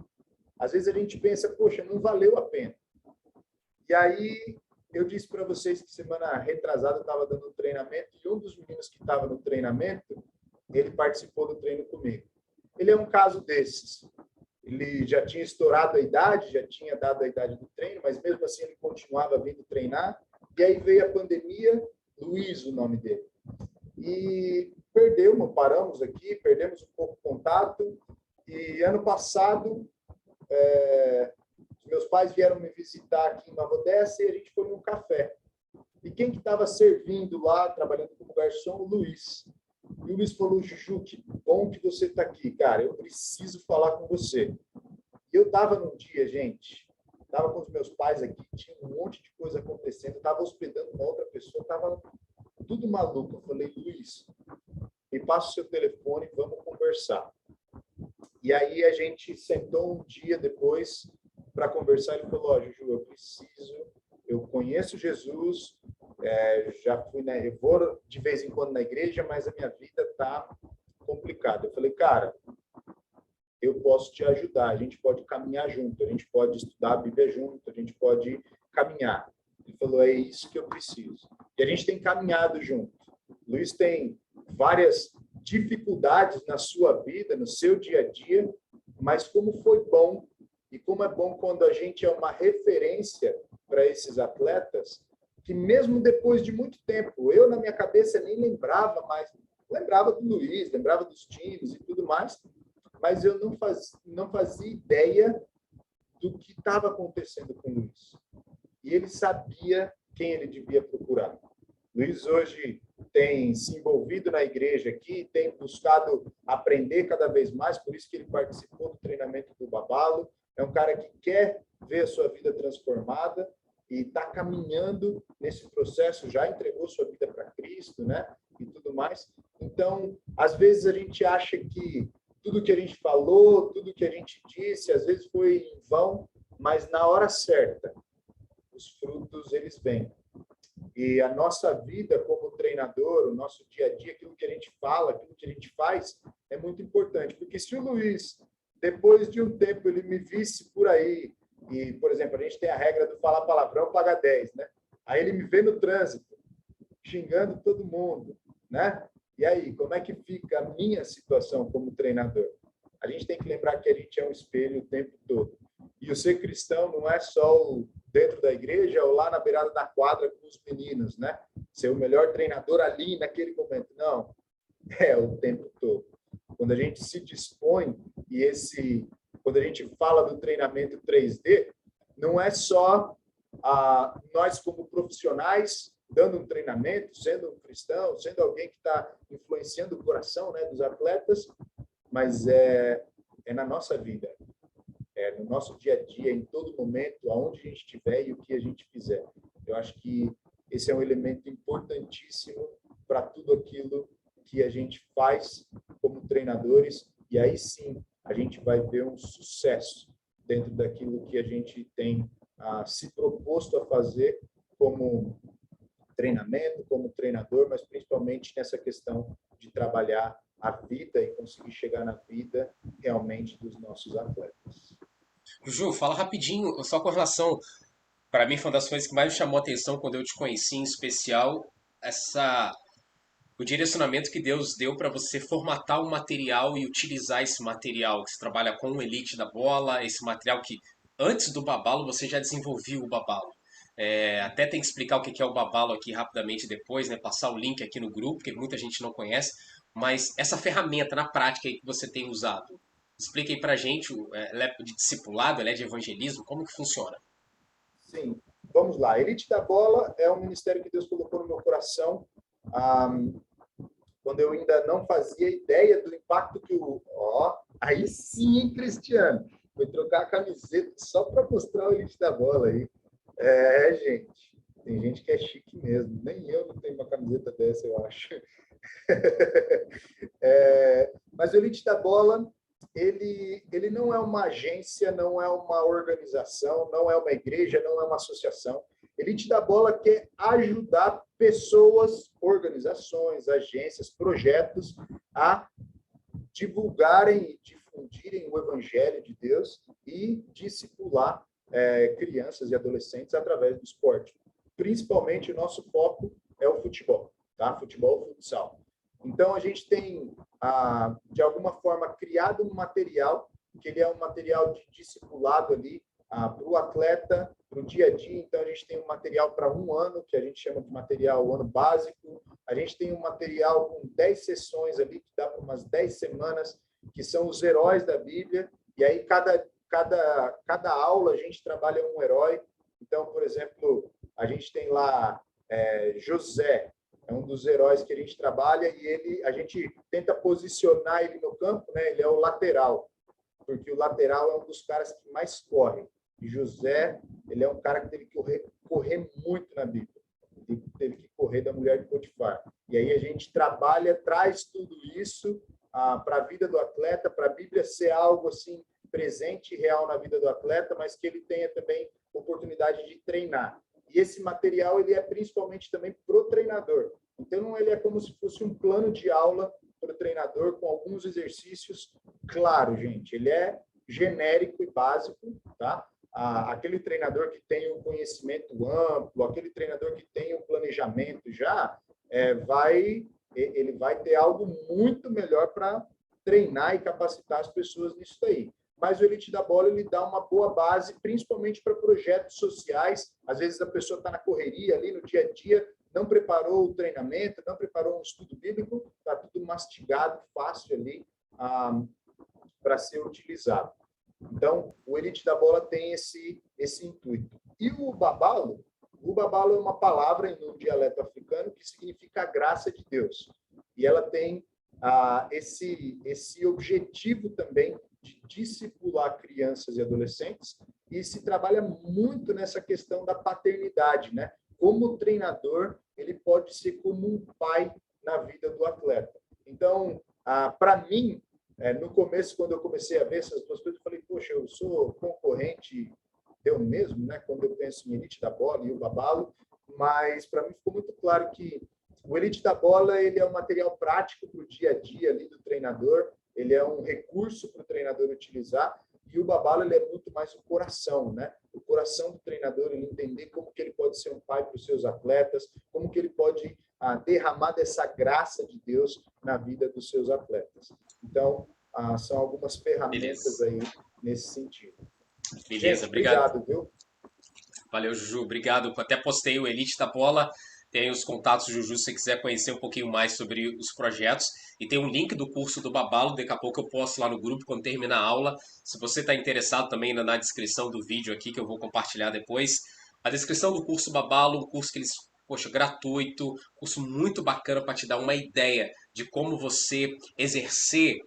S4: Às vezes a gente pensa, poxa, não valeu a pena. E aí eu disse para vocês que semana retrasada eu estava dando um treinamento e um dos meninos que estava no treinamento, ele participou do treino comigo. Ele é um caso desses. Ele já tinha estourado a idade, já tinha dado a idade do treino, mas mesmo assim ele continuava vindo treinar. E aí veio a pandemia, Luiz, o nome dele. E paramos aqui, perdemos um pouco o contato. E ano passado, meus pais vieram me visitar aqui em Nova Odessa e a gente foi num café. E quem que estava servindo lá, trabalhando como garçom? O Luiz. E o Luiz falou, Juju, que bom que você está aqui, cara, eu preciso falar com você. E eu estava num dia, gente, estava com os meus pais aqui, tinha um monte de coisa acontecendo, estava hospedando uma outra pessoa, estava tudo maluco. Eu falei, Luiz, me passa o seu telefone, vamos conversar. E aí a gente sentou um dia depois para conversar. Ele falou, Juju, eu conheço Jesus, já fui, né? Eu vou de vez em quando na igreja, mas a minha vida está complicada. Eu falei, cara, eu posso te ajudar, a gente pode caminhar junto, a gente pode estudar a Bíblia junto, a gente pode caminhar. Ele falou, é isso que eu preciso. E a gente tem caminhado junto. O Luiz tem várias dificuldades na sua vida, no seu dia a dia, mas como foi bom, e como é bom quando a gente é uma referência para esses atletas, que mesmo depois de muito tempo, eu na minha cabeça nem lembrava mais, lembrava do Luiz, lembrava dos times e tudo mais, mas eu não fazia ideia do que estava acontecendo com o Luiz. E ele sabia quem ele devia procurar. Luiz hoje tem se envolvido na igreja aqui, tem buscado aprender cada vez mais, por isso que ele participou do treinamento do Babalo. É um cara que quer ver a sua vida transformada e está caminhando nesse processo, já entregou sua vida para Cristo, né? E tudo mais. Então, às vezes a gente acha que tudo que a gente falou, tudo que a gente disse, às vezes foi em vão, mas na hora certa, os frutos, eles vêm. E a nossa vida como treinador, o nosso dia a dia, aquilo que a gente fala, aquilo que a gente faz, é muito importante. Porque se o Luiz, depois de um tempo, ele me visse por aí, e, por exemplo, a gente tem a regra do falar palavrão, paga 10, né? Aí ele me vê no trânsito, xingando todo mundo, né? E aí, como é que fica a minha situação como treinador? A gente tem que lembrar que a gente é um espelho o tempo todo. E o ser cristão não é só dentro da igreja ou lá na beirada da quadra com os meninos, né? Ser o melhor treinador ali naquele momento. Não, é o tempo todo. Quando a gente se dispõe quando a gente fala do treinamento 3D, não é só nós como profissionais dando um treinamento, sendo um cristão, sendo alguém que está influenciando o coração, né, dos atletas, mas é na nossa vida, no nosso dia a dia, em todo momento, aonde a gente estiver e o que a gente fizer. Eu acho que esse é um elemento importantíssimo para tudo aquilo que a gente faz como treinadores, e aí sim a gente vai ver um sucesso dentro daquilo que a gente tem se proposto a fazer como treinamento, como treinador, mas principalmente nessa questão de trabalhar a vida e conseguir chegar na vida realmente dos nossos atletas.
S1: Ju, fala rapidinho, só com relação, para mim foi uma das coisas que mais me chamou a atenção quando eu te conheci, em especial, o direcionamento que Deus deu para você formatar o material e utilizar esse material, que você trabalha com o Elite da Bola, esse material que antes do Babalo você já desenvolveu o Babalo. Até tem que explicar o que é o Babalo aqui rapidamente depois, né? Passar o link aqui no grupo, que muita gente não conhece, mas essa ferramenta na prática que você tem usado, explica aí pra gente, ela é de discipulado, ela é de evangelismo, como que funciona?
S4: Sim, vamos lá. Elite da Bola é um ministério que Deus colocou no meu coração quando eu ainda não fazia ideia do impacto que aí sim, hein, Cristiano? Foi trocar a camiseta só para mostrar o Elite da Bola aí. Gente, tem gente que é chique mesmo. Nem eu não tenho uma camiseta dessa, eu acho. Mas o Elite da Bola, ele não é uma agência, não é uma organização, não é uma igreja, não é uma associação. Elite da Bola quer ajudar pessoas, organizações, agências, projetos a divulgarem e difundirem o Evangelho de Deus e discipular crianças e adolescentes através do esporte. Principalmente, o nosso foco é o futebol, tá? Futebol, futsal. Então, a gente tem, de alguma forma, criado um material, que ele é um material de discipulado ali, para o atleta, para o dia a dia. Então, a gente tem um material para um ano, que a gente chama de material ano básico. A gente tem um material com 10 sessões ali, que dá para umas 10 semanas, que são os heróis da Bíblia. E aí, cada aula, a gente trabalha um herói. Então, por exemplo, a gente tem lá José, é um dos heróis que a gente trabalha, e a gente tenta posicionar ele no campo, né? Ele é o lateral, porque o lateral é um dos caras que mais corre. E José, ele é um cara que teve que correr muito na Bíblia. Ele teve que correr da mulher de Potifar. E aí a gente trabalha, traz tudo isso para a vida do atleta, para a Bíblia ser algo assim presente e real na vida do atleta, mas que ele tenha também oportunidade de treinar. E esse material ele é principalmente também para o treinador. Então, ele é como se fosse um plano de aula para o treinador com alguns exercícios. Claro, gente, ele é genérico e básico, tá? Aquele treinador que tem um conhecimento amplo, aquele treinador que tem um planejamento já, ele vai ter algo muito melhor para treinar e capacitar as pessoas nisso aí. Mas o Elite da Bola, ele dá uma boa base, principalmente para projetos sociais. Às vezes a pessoa está na correria ali no dia a dia, não preparou o treinamento, não preparou um estudo bíblico, está tudo mastigado, fácil ali para ser utilizado. Então, o Elite da Bola tem esse intuito. E o babalo é uma palavra no dialeto africano que significa a graça de Deus. E ela tem esse objetivo também de discipular crianças e adolescentes, e se trabalha muito nessa questão da paternidade, né? Como o treinador, ele pode ser como um pai na vida do atleta. Então, para mim, no começo, quando eu comecei a ver essas duas coisas, eu falei, poxa, eu sou concorrente eu mesmo, né? Quando eu penso em Elite da Bola e o babalo, mas para mim ficou muito claro que o Elite da Bola, ele é um material prático para o dia a dia ali do treinador, ele é um recurso para o treinador utilizar, e o babalo, ele é muito mais o coração, né? O coração do treinador, ele entender como que ele pode ser um pai para os seus atletas, como que ele pode derramar dessa graça de Deus na vida dos seus atletas. Então, são algumas ferramentas aí nesse sentido.
S1: Beleza,
S4: Gente,
S1: obrigado.
S4: Viu?
S1: Valeu, Juju, obrigado. Até postei o Elite da Bola. Tem os contatos, Juju, se você quiser conhecer um pouquinho mais sobre os projetos. E tem um link do curso do Babalo, daqui a pouco eu posto lá no grupo quando terminar a aula. Se você está interessado também na descrição do vídeo aqui, que eu vou compartilhar depois. A descrição do curso Babalo, um curso que eles, poxa, gratuito, curso muito bacana para te dar uma ideia de como você exercer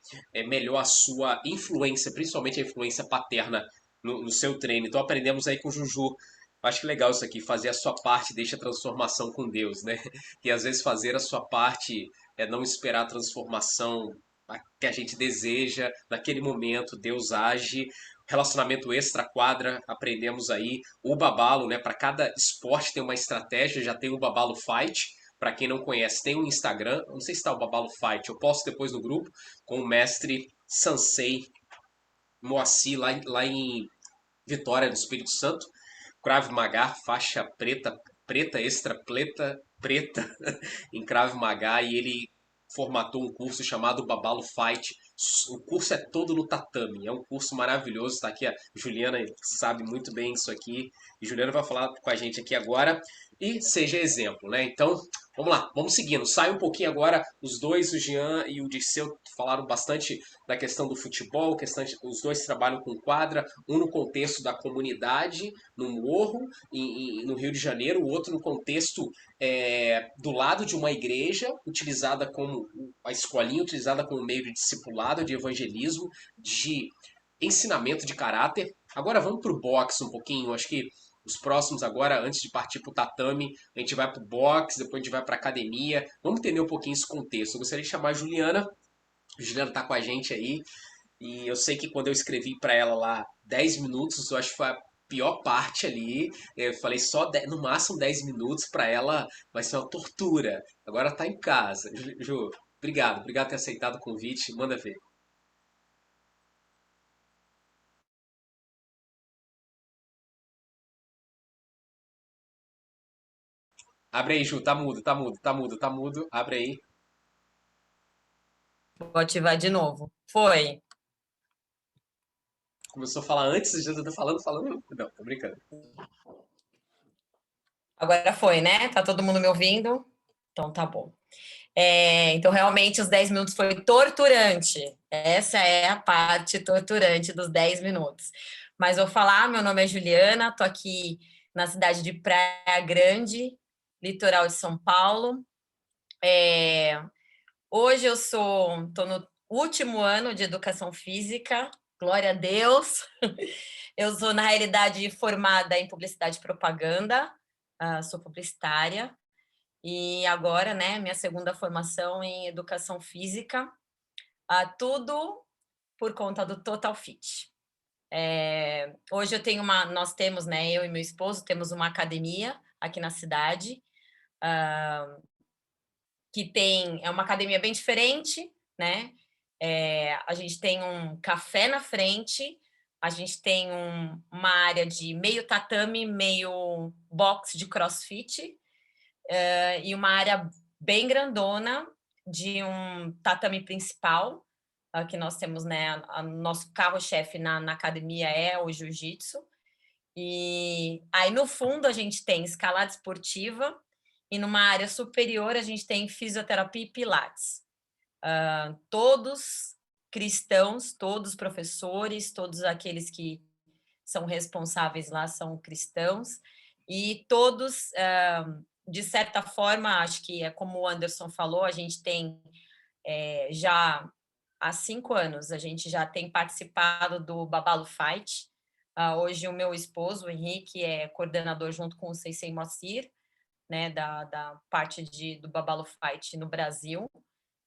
S1: melhor a sua influência, principalmente a influência paterna no seu treino. Então aprendemos aí com o Juju. Acho que legal isso aqui, fazer a sua parte deixa a transformação com Deus, né? E às vezes fazer a sua parte é não esperar a transformação que a gente deseja naquele momento. Deus age. Relacionamento extra-quadra, aprendemos aí. O babalo, né? Para cada esporte tem uma estratégia, já tem o Babalo Fight. Para quem não conhece, tem um Instagram. Não sei se está o Babalo Fight, eu posto depois no grupo, com o mestre Sansei Moacir, lá em Vitória do Espírito Santo. Krav Maga, faixa preta, extra preta em Krav Maga, e ele formatou um curso chamado Babalo Fight. O curso é todo no tatame, é um curso maravilhoso. Está aqui a Juliana, sabe muito bem isso aqui, e Juliana vai falar com a gente aqui agora. E seja exemplo, né? Então, vamos lá, vamos seguindo. Sai um pouquinho agora, os dois, o Jean e o Dirceu, falaram bastante da questão do futebol, os dois trabalham com quadra, um no contexto da comunidade, no Morro, no Rio de Janeiro, o outro no contexto do lado de uma igreja, utilizada como a escolinha, utilizada como meio de discipulado, de evangelismo, de ensinamento de caráter. Agora vamos para o boxe um pouquinho, acho que os próximos agora, antes de partir para o tatame, a gente vai para o boxe, depois a gente vai para a academia. Vamos entender um pouquinho esse contexto. Eu gostaria de chamar a Juliana. A Juliana está com a gente aí. E eu sei que quando eu escrevi para ela lá 10 minutos, eu acho que foi a pior parte ali. Eu falei só no máximo 10 minutos para ela, vai ser uma tortura. Agora tá em casa. Ju, obrigado por ter aceitado o convite. Manda ver. Abre aí, Ju, tá mudo, tá mudo, tá mudo, tá mudo. Abre aí.
S5: Vou ativar de novo. Foi.
S1: Começou a falar antes, já tá falando. Não, tô brincando.
S5: Agora foi, né? Tá todo mundo me ouvindo? Então tá bom. Então, realmente, os 10 minutos foi torturante. Essa é a parte torturante dos 10 minutos. Mas vou falar, meu nome é Juliana, tô aqui na cidade de Praia Grande, litoral de São Paulo. Hoje eu tô no último ano de educação física, glória a Deus. Eu sou, na realidade, formada em publicidade e propaganda, sou publicitária. E agora, né, minha segunda formação em educação física, tudo por conta do Total Fit. Hoje nós temos, né, eu e meu esposo, temos uma academia aqui na cidade, é uma academia bem diferente, né? A gente tem um café na frente, a gente tem uma área de meio tatame, meio box de CrossFit, e uma área bem grandona de um tatame principal, que nós temos, né? Nosso carro-chefe na academia é o jiu-jitsu. E aí, no fundo, a gente tem escalada esportiva, e numa área superior, a gente tem fisioterapia e pilates. Todos cristãos, todos professores, todos aqueles que são responsáveis lá são cristãos, e todos, de certa forma, acho que é como o Anderson falou, a gente tem já há 5 anos, a gente já tem participado do Babalo Fight. Hoje o meu esposo, o Henrique, é coordenador junto com o Sensei Moacir, né, da parte do Babalo Fight no Brasil.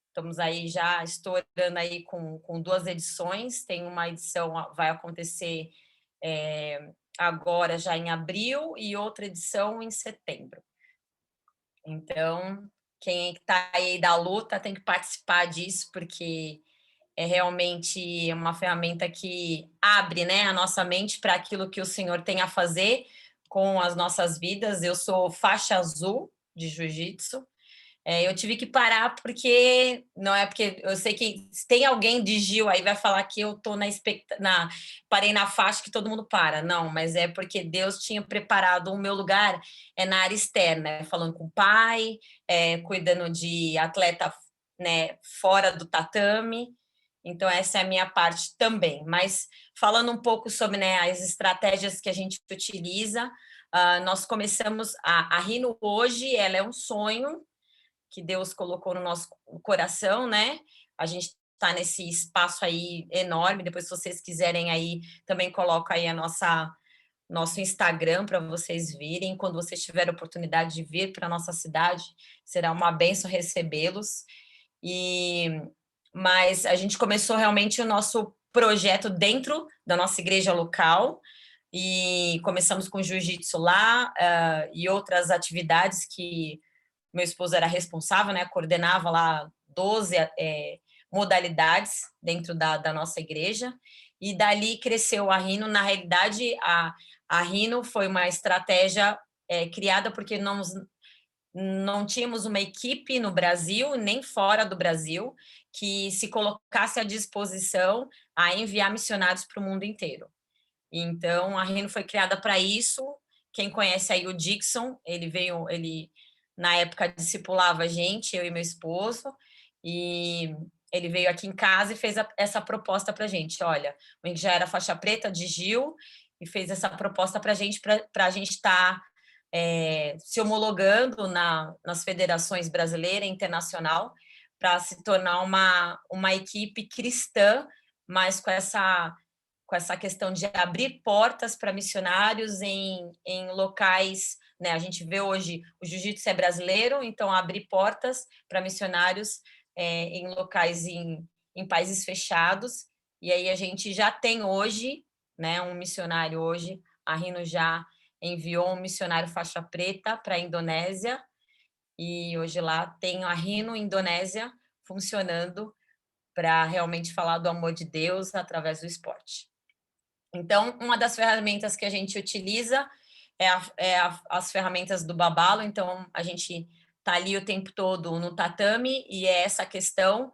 S5: Estamos aí já estourando aí com 2 edições, tem uma edição, vai acontecer agora já em abril e outra edição em setembro. Então, quem está aí da luta tem que participar disso, porque é realmente uma ferramenta que abre, né, a nossa mente para aquilo que o Senhor tem a fazer com as nossas vidas. Eu sou faixa azul de jiu-jitsu. Eu tive que parar porque não é porque eu sei que se tem alguém de Gil aí vai falar que eu tô parei na faixa que todo mundo para. Não, mas é porque Deus tinha preparado o meu lugar na área externa, falando com o pai, cuidando de atleta, né, fora do tatame. Então essa é a minha parte também. Mas falando um pouco sobre, né, as estratégias que a gente utiliza, nós começamos a Rhino hoje, ela é um sonho que Deus colocou no nosso coração, né? A gente está nesse espaço aí enorme. Depois, se vocês quiserem aí, também coloco aí nosso Instagram para vocês virem. Quando vocês tiverem a oportunidade de vir para a nossa cidade, será uma bênção recebê-los. Mas a gente começou realmente o nosso projeto dentro da nossa igreja local, e começamos com jiu-jitsu lá, e outras atividades que meu esposo era responsável, né, coordenava lá 12 modalidades dentro da nossa igreja, e dali cresceu a Rhino. Na realidade, a Rhino foi uma estratégia criada porque não tínhamos uma equipe no Brasil, nem fora do Brasil, que se colocasse à disposição a enviar missionários para o mundo inteiro. Então, a Rhino foi criada para isso. Quem conhece aí o Dixon, ele na época discipulava a gente, eu e meu esposo, e ele veio aqui em casa e fez essa proposta para a gente. Olha, o Henrique já era faixa preta de Gil e fez essa proposta para a gente estar se homologando nas federações brasileira e internacional, para se tornar uma equipe cristã, mas com essa questão de abrir portas para missionários em locais, né? A gente vê hoje o jiu-jitsu é brasileiro, então abrir portas para missionários em locais em países fechados. E aí a gente já tem hoje, né, um missionário hoje, a Rino já enviou um missionário faixa preta para a Indonésia, e hoje lá tem a Rino Indonésia funcionando para realmente falar do amor de Deus através do esporte. Então, uma das ferramentas que a gente utiliza as ferramentas do Babalo. Então, a gente está ali o tempo todo no tatame, e é essa questão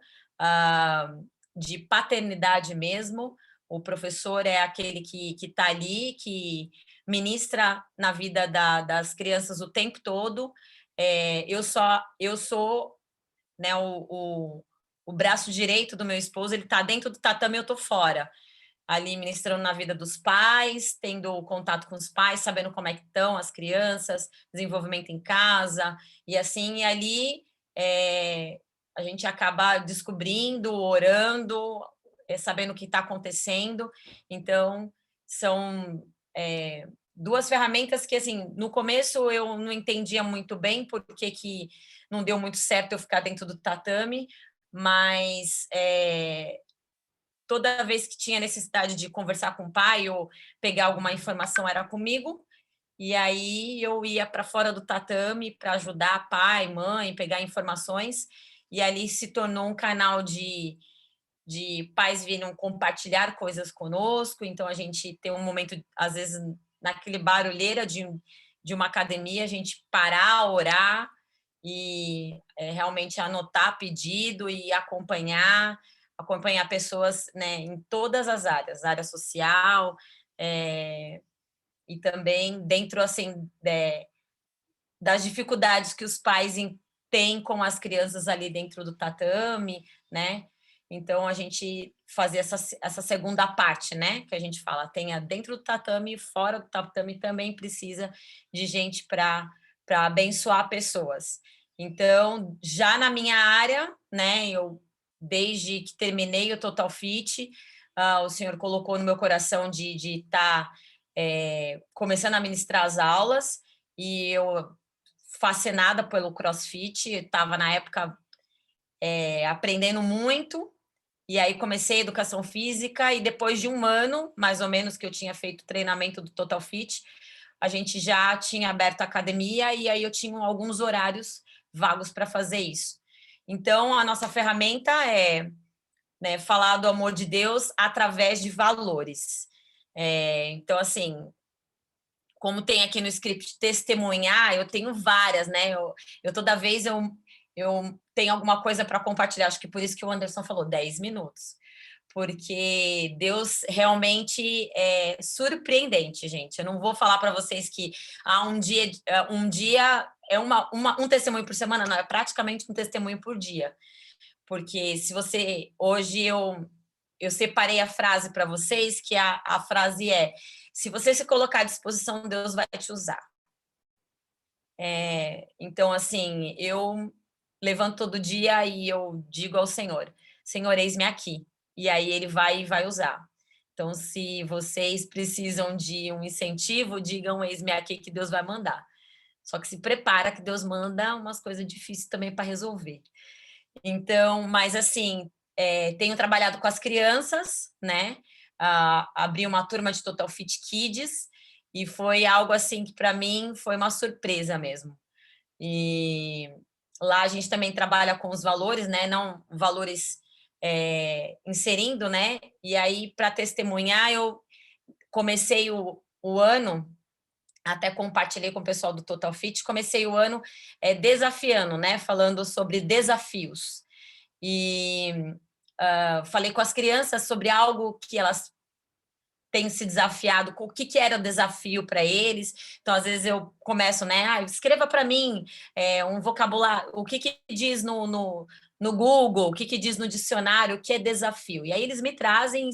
S5: de paternidade mesmo. O professor é aquele que está ali, que ministra na vida das crianças o tempo todo. Eu sou, né, o braço direito do meu esposo, ele está dentro do tatame, eu estou fora, ali ministrando na vida dos pais, tendo contato com os pais, sabendo como é que estão as crianças, desenvolvimento em casa, e assim, e ali a gente acaba descobrindo, orando, sabendo o que está acontecendo. Então, são duas ferramentas que, assim, no começo eu não entendia muito bem porque que não deu muito certo eu ficar dentro do tatame, mas toda vez que tinha necessidade de conversar com o pai ou pegar alguma informação era comigo, e aí eu ia para fora do tatame para ajudar pai, mãe, pegar informações, e ali se tornou um canal de pais vindo compartilhar coisas conosco. Então a gente tem um momento, às vezes, naquele barulheira de uma academia, a gente parar, orar e realmente anotar pedido e acompanhar pessoas, né, em todas as áreas, área social, e também dentro, assim, das dificuldades que os pais têm com as crianças ali dentro do tatame, né? Então, a gente fazer essa segunda parte, né? Que a gente fala, tenha dentro do tatame e fora do tatame também precisa de gente para abençoar pessoas. Então, já na minha área, né? Eu, desde que terminei o Total Fit, o Senhor colocou no meu coração de estar começando a ministrar as aulas, e eu, fascinada pelo CrossFit, estava na época aprendendo muito, e aí comecei educação física, e depois de um ano, mais ou menos, que eu tinha feito treinamento do Total Fit, a gente já tinha aberto a academia, e aí eu tinha alguns horários vagos para fazer isso. Então, a nossa ferramenta é, né, falar do amor de Deus através de valores. Então, assim, como tem aqui no script testemunhar, eu tenho várias, né? Eu toda vez eu tenho alguma coisa para compartilhar. Acho que por isso que o Anderson falou 10 minutos. Porque Deus realmente é surpreendente, gente. Eu não vou falar para vocês que um dia é um testemunho por semana, não, é praticamente um testemunho por dia. Porque se você... Hoje eu separei a frase para vocês, que a frase é: se você se colocar à disposição, Deus vai te usar. Então, assim, eu levanto todo dia e eu digo ao Senhor: Senhor, eis-me aqui. E aí ele vai usar. Então, se vocês precisam de um incentivo, digam: eis-me aqui, que Deus vai mandar. Só que se prepara, que Deus manda umas coisas difíceis também para resolver. Então, mas assim, tenho trabalhado com as crianças, né? Abri uma turma de Total Fit Kids, e foi algo assim que para mim foi uma surpresa mesmo. E lá a gente também trabalha com os valores, né? Não valores inserindo, né? E aí, para testemunhar, eu comecei o ano, até compartilhei com o pessoal do Total Fit, comecei o ano desafiando, né? Falando sobre desafios. E falei com as crianças sobre algo que elas têm se desafiado, o que era o desafio para eles. Então, às vezes eu começo, né? Escreva para mim um vocabulário, o que diz no Google, o que diz no dicionário, o que é desafio. E aí eles me trazem,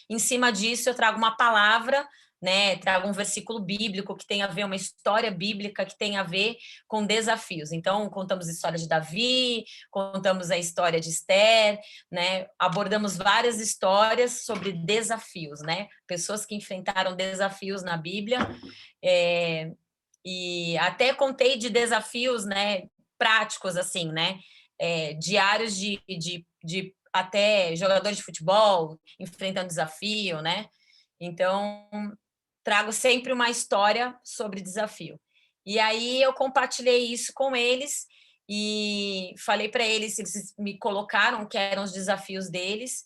S5: em cima disso eu trago uma palavra, né? Trago um versículo bíblico que tem a ver, uma história bíblica que tem a ver com desafios. Então, contamos a história de Davi, contamos a história de Esther, né? Abordamos várias histórias sobre desafios, né? Pessoas que enfrentaram desafios na Bíblia, e até contei de desafios, né? Práticos, assim, né? Diários de até jogadores de futebol enfrentando desafio, né? Então, trago sempre uma história sobre desafio. E aí eu compartilhei isso com eles e falei para eles, eles me colocaram que eram os desafios deles.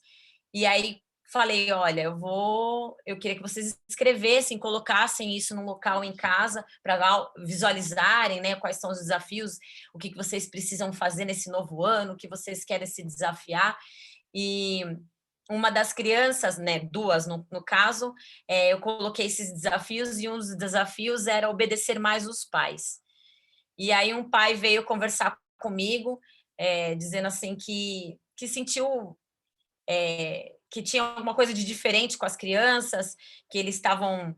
S5: E aí falei, olha, eu queria que vocês escrevessem, colocassem isso no local em casa para visualizarem, né, quais são os desafios, o que vocês precisam fazer nesse novo ano, o que vocês querem se desafiar. E uma das crianças, né, duas no caso, eu coloquei esses desafios e um dos desafios era obedecer mais os pais. E aí um pai veio conversar comigo, dizendo assim que sentiu que tinha alguma coisa de diferente com as crianças, que eles estavam,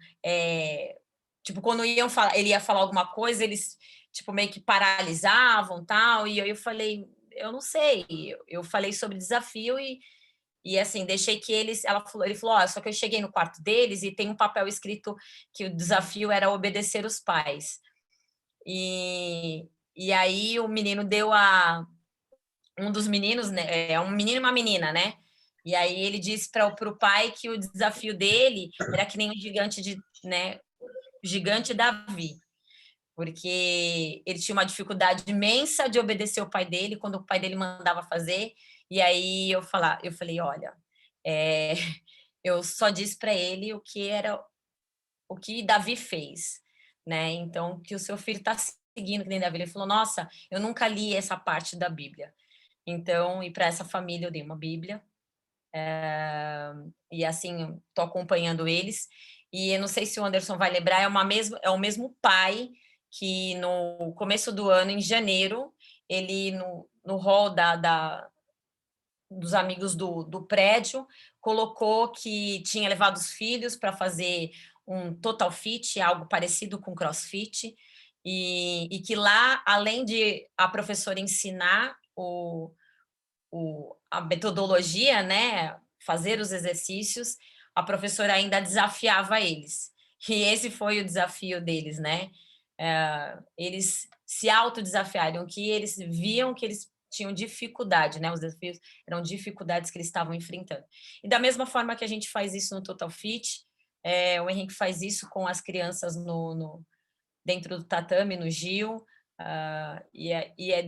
S5: tipo, quando iam falar, ele ia falar alguma coisa, eles, tipo, meio que paralisavam, tal, e aí eu falei, eu não sei, eu falei sobre desafio e assim, deixei que ele falou, só que eu cheguei no quarto deles e tem um papel escrito que o desafio era obedecer os pais. E aí o menino deu um dos meninos, né, um menino e uma menina, né? E aí ele disse para o pai que o desafio dele era que nem um gigante né, gigante Davi, porque ele tinha uma dificuldade imensa de obedecer o pai dele quando o pai dele mandava fazer. E aí eu falei, olha, eu só disse para ele o que Davi fez, né? Então que o seu filho está seguindo que nem Davi. Ele falou, nossa, eu nunca li essa parte da Bíblia. Então, e para essa família eu dei uma Bíblia. E assim, estou acompanhando eles. E eu não sei se o Anderson vai lembrar, é o mesmo pai que no começo do ano, em janeiro, ele no hall dos amigos do prédio, colocou que tinha levado os filhos para fazer um Total Fit, algo parecido com CrossFit, e que lá, além de a professora ensinar a metodologia, né, fazer os exercícios, a professora ainda desafiava eles. E esse foi o desafio deles, né? Eles se autodesafiaram, que eles viam que eles tinham dificuldade, né? Os desafios eram dificuldades que eles estavam enfrentando. E da mesma forma que a gente faz isso no Total Fit, o Henrique faz isso com as crianças dentro do tatame, no Gil,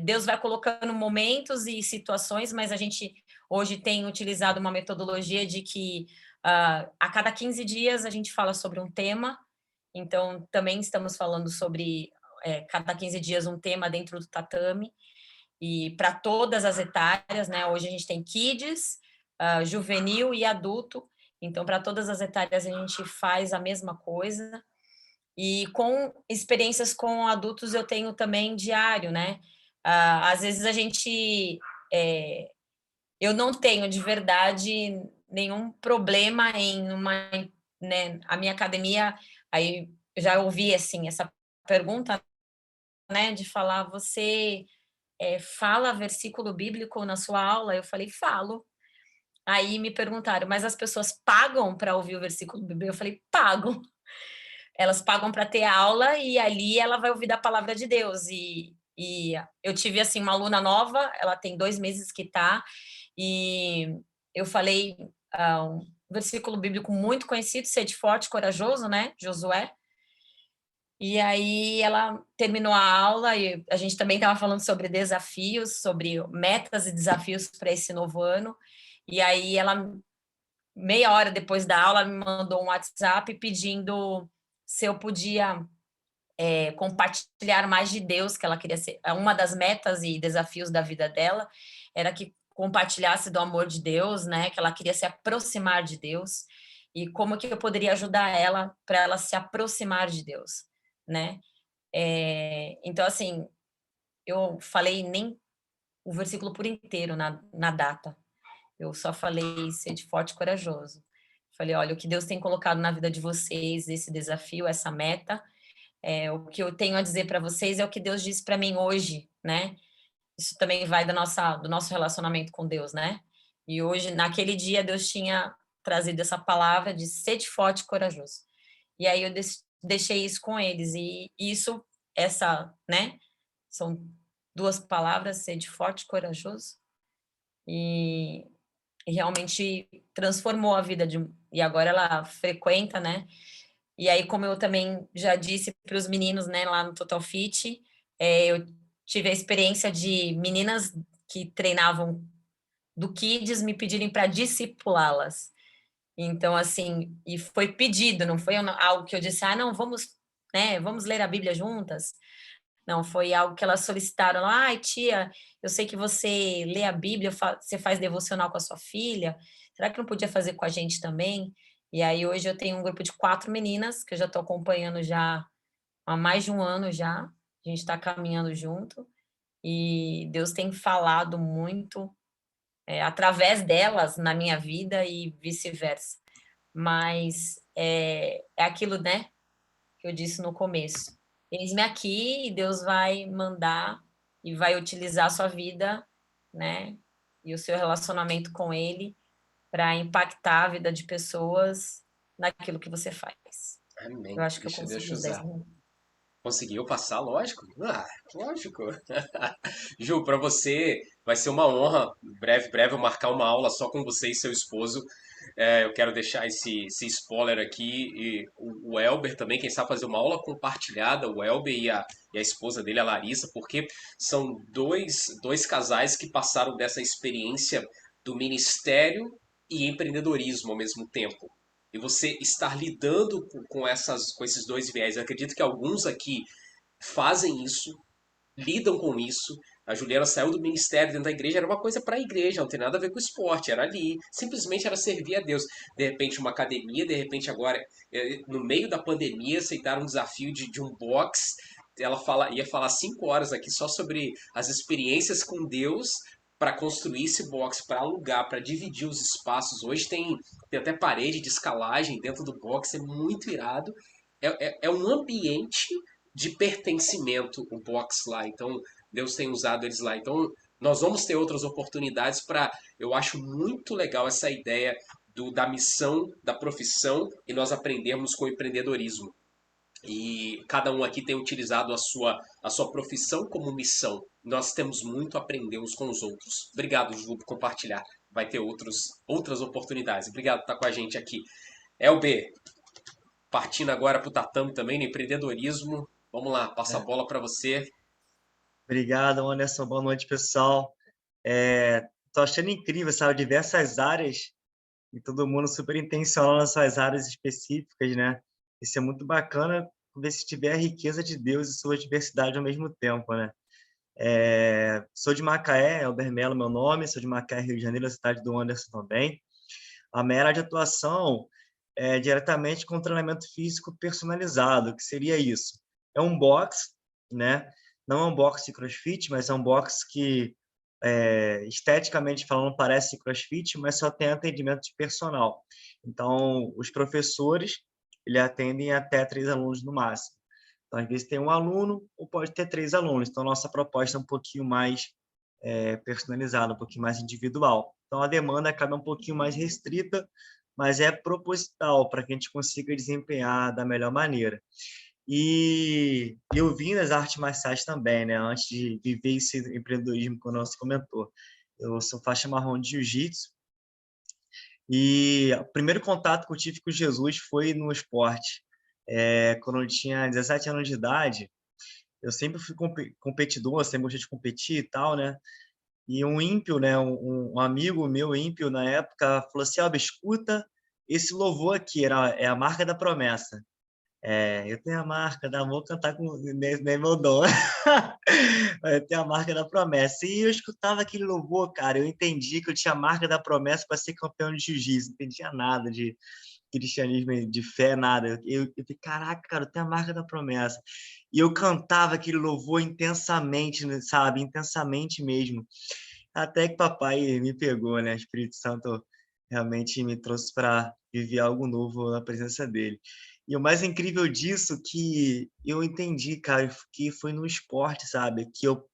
S5: Deus vai colocando momentos e situações, mas a gente hoje tem utilizado uma metodologia de que a cada 15 dias a gente fala sobre um tema, então também estamos falando sobre cada 15 dias um tema dentro do tatame, e para todas as etárias, né? Hoje a gente tem kids, juvenil e adulto, então para todas as etárias a gente faz a mesma coisa. E com experiências com adultos eu tenho também diário, né? Às vezes eu não tenho de verdade nenhum problema né, a minha academia, aí eu já ouvi assim essa pergunta, né, de falar, você fala versículo bíblico na sua aula? Eu falei, falo. Aí me perguntaram, mas as pessoas pagam para ouvir o versículo bíblico? Eu falei, pagam. Elas pagam para ter aula e ali ela vai ouvir da palavra de Deus. E eu tive, assim, uma aluna nova, ela tem 2 meses que está, e eu falei um versículo bíblico muito conhecido, sede forte, corajoso, né? Josué. E aí ela terminou a aula e a gente também estava falando sobre desafios, sobre metas e desafios para esse novo ano. E aí ela, meia hora depois da aula, me mandou um WhatsApp pedindo se eu podia compartilhar mais de Deus, que ela queria ser. Uma das metas e desafios da vida dela era que compartilhasse do amor de Deus, né? Que ela queria se aproximar de Deus e como que eu poderia ajudar ela para ela se aproximar de Deus, né? Então, assim, eu falei nem o versículo por inteiro na data. Eu só falei sede forte e corajoso. Falei, olha, o que Deus tem colocado na vida de vocês, esse desafio, essa meta, o que eu tenho a dizer para vocês é o que Deus disse para mim hoje, né? Isso também vai do nosso relacionamento com Deus, né? E hoje, naquele dia, Deus tinha trazido essa palavra de sede forte e corajoso. E aí eu deixei isso com eles. E isso, né? São 2 palavras, sede forte e corajoso. E e realmente transformou a vida e agora ela frequenta, né? E aí, como eu também já disse para os meninos, né, lá no Total Fit, eu tive a experiência de meninas que treinavam do Kids me pedirem para discipulá-las. Então, assim, e foi pedido, não foi algo que eu disse, não, vamos, né, vamos ler a Bíblia juntas. Não, foi algo que elas solicitaram. Ai, tia, eu sei que você lê a Bíblia, você faz devocional com a sua filha. Será que não podia fazer com a gente também? E aí hoje eu tenho um grupo de 4 meninas que eu já estou acompanhando já há mais de um ano já. A gente está caminhando junto e Deus tem falado muito através delas na minha vida e vice-versa. Mas é aquilo, né, que eu disse no começo. Eis-me aqui e Deus vai mandar e vai utilizar a sua vida, né, e o seu relacionamento com Ele para impactar a vida de pessoas naquilo que você faz.
S1: Amém.
S5: Eu acho que eu
S1: Deixa Deus te
S5: consegui os 10
S1: usar.
S5: minutos.
S1: Conseguiu passar? Lógico. Lógico. Ju, para você vai ser uma honra, breve, breve, eu marcar uma aula só com você e seu esposo. Eu quero deixar esse spoiler aqui. E o Elber também, quem sabe fazer uma aula compartilhada, o Elber e a esposa dele, a Larissa, porque são dois casais que passaram dessa experiência do ministério e empreendedorismo ao mesmo tempo. E você estar lidando com esses dois viés. Eu acredito que alguns aqui fazem isso, lidam com isso. A Juliana saiu do ministério dentro da igreja, era uma coisa para a igreja, não tem nada a ver com o esporte, era ali, simplesmente era servir a Deus. De repente uma academia, de repente agora, no meio da pandemia, aceitaram um desafio de um box. Ela ia falar 5 horas aqui só sobre as experiências com Deus para construir esse box, para alugar, para dividir os espaços. Hoje tem até parede de escalagem dentro do box, é muito irado. É um ambiente de pertencimento o box lá. Então, Deus tem usado eles lá. Então, nós vamos ter outras oportunidades para. Eu acho muito legal essa ideia da missão, da profissão e nós aprendermos com o empreendedorismo. E cada um aqui tem utilizado a sua profissão como missão. Nós temos muito a aprender uns com os outros. Obrigado, Ju, por compartilhar. Vai ter outras oportunidades. Obrigado por estar com a gente aqui. Elber, partindo agora para o tatame também, no empreendedorismo. Vamos lá, passa a bola para você.
S6: Obrigado, Anderson. Boa noite, pessoal. Tô achando incrível, sabe? Diversas áreas e todo mundo super intencional nas suas áreas específicas, né? Isso é muito bacana, ver se tiver a riqueza de Deus e sua diversidade ao mesmo tempo, né? Sou de Macaé, Elber Melo meu nome, sou de Macaé, Rio de Janeiro, a cidade do Anderson também. A minha área de atuação é diretamente com treinamento físico personalizado. O que seria isso? É um box, né? Não é um box de CrossFit, mas é um box que, esteticamente falando, parece CrossFit, mas só tem atendimento de personal. Então, os professores, eles atendem até 3 alunos no máximo. Então, às vezes tem um aluno ou pode ter 3 alunos. Então, nossa proposta é um pouquinho mais personalizada, um pouquinho mais individual. Então, a demanda acaba um pouquinho mais restrita, mas é proposital para que a gente consiga desempenhar da melhor maneira. E eu vim das artes marciais também, né? Antes de viver esse empreendedorismo que o nosso comentou. Eu sou faixa marrom de jiu-jitsu e o primeiro contato que eu tive com Jesus foi no esporte. Quando eu tinha 17 anos de idade, eu sempre fui competidor, sempre gostei de competir e tal, né? E um ímpio, né? Um amigo meu ímpio na época falou assim: escuta esse louvor aqui, é a marca da promessa. Eu tenho a marca da vou cantar com nem meu dom. Eu tenho a marca da promessa. E eu escutava aquele louvor, cara, eu entendi que eu tinha a marca da promessa para ser campeão de jiu-jitsu, não entendia nada de cristianismo, de fé, nada. Eu falei, caraca, cara, eu tenho a marca da promessa. E eu cantava aquele louvor intensamente, sabe? Intensamente mesmo. Até que papai me pegou, né? O Espírito Santo realmente me trouxe para viver algo novo na presença dele. E o mais incrível disso que eu entendi, cara, que foi no esporte, sabe? Que eu,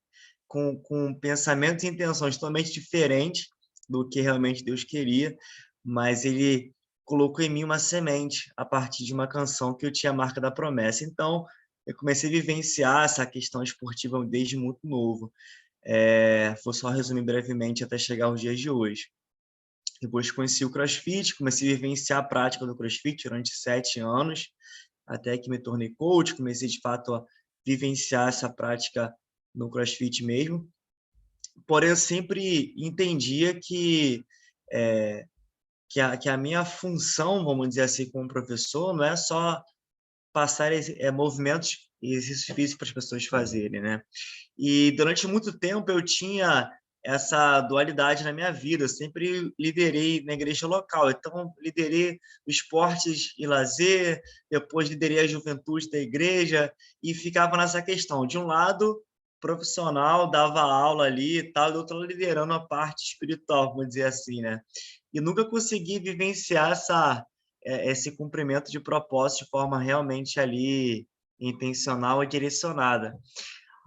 S6: com pensamentos e intenções totalmente diferentes do que realmente Deus queria, mas ele colocou em mim uma semente a partir de uma canção que eu tinha a marca da promessa. Então, eu comecei a vivenciar essa questão esportiva desde muito novo. Vou só resumir brevemente até chegar aos dias de hoje. Depois conheci o CrossFit, comecei a vivenciar a prática do CrossFit durante 7 anos, até que me tornei coach, comecei de fato a vivenciar essa prática no CrossFit mesmo. Porém, eu sempre entendia que a minha função, vamos dizer assim, como professor, não é só passar movimentos e exercícios físicos para as pessoas fazerem, né? E durante muito tempo eu tinha essa dualidade na minha vida. Eu sempre liderei na igreja local. Então, liderei esportes e lazer, depois liderei a juventude da igreja e ficava nessa questão. De um lado, profissional, dava aula ali e tal, do outro lado, liderando a parte espiritual, vamos dizer assim, né? E nunca consegui vivenciar esse cumprimento de propósito de forma realmente ali intencional e direcionada.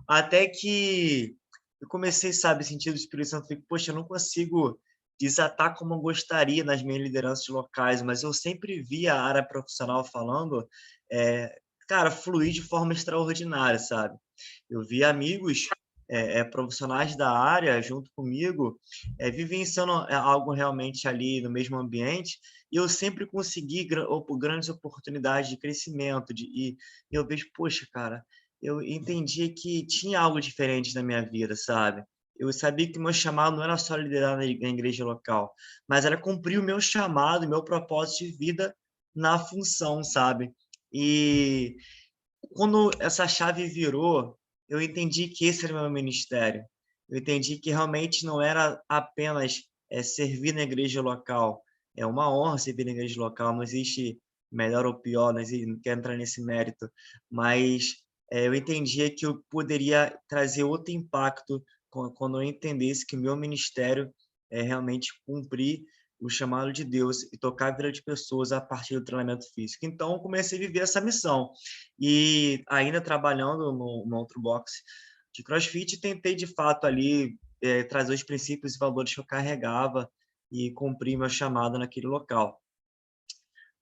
S6: Até que eu comecei, sabe, sentir o Espírito Santo, fico, poxa, eu não consigo desatar como eu gostaria nas minhas lideranças locais, mas eu sempre vi a área profissional falando, cara, fluir de forma extraordinária, sabe? Eu vi amigos profissionais da área junto comigo, vivenciando algo realmente ali no mesmo ambiente, e eu sempre consegui grandes oportunidades de crescimento, e eu vejo, poxa, cara, eu entendi que tinha algo diferente na minha vida, sabe? Eu sabia que o meu chamado não era só liderar na igreja local, mas era cumprir o meu chamado, o meu propósito de vida na função, sabe? E quando essa chave virou, eu entendi que esse era o meu ministério. Eu entendi que realmente não era apenas servir na igreja local. É uma honra servir na igreja local, não existe melhor ou pior, não quero entrar nesse mérito, mas eu entendia que eu poderia trazer outro impacto quando eu entendesse que o meu ministério é realmente cumprir o chamado de Deus e tocar a vida de pessoas a partir do treinamento físico. Então, eu comecei a viver essa missão. E ainda trabalhando no outro box de CrossFit, tentei de fato ali trazer os princípios e valores que eu carregava e cumprir meu chamado naquele local.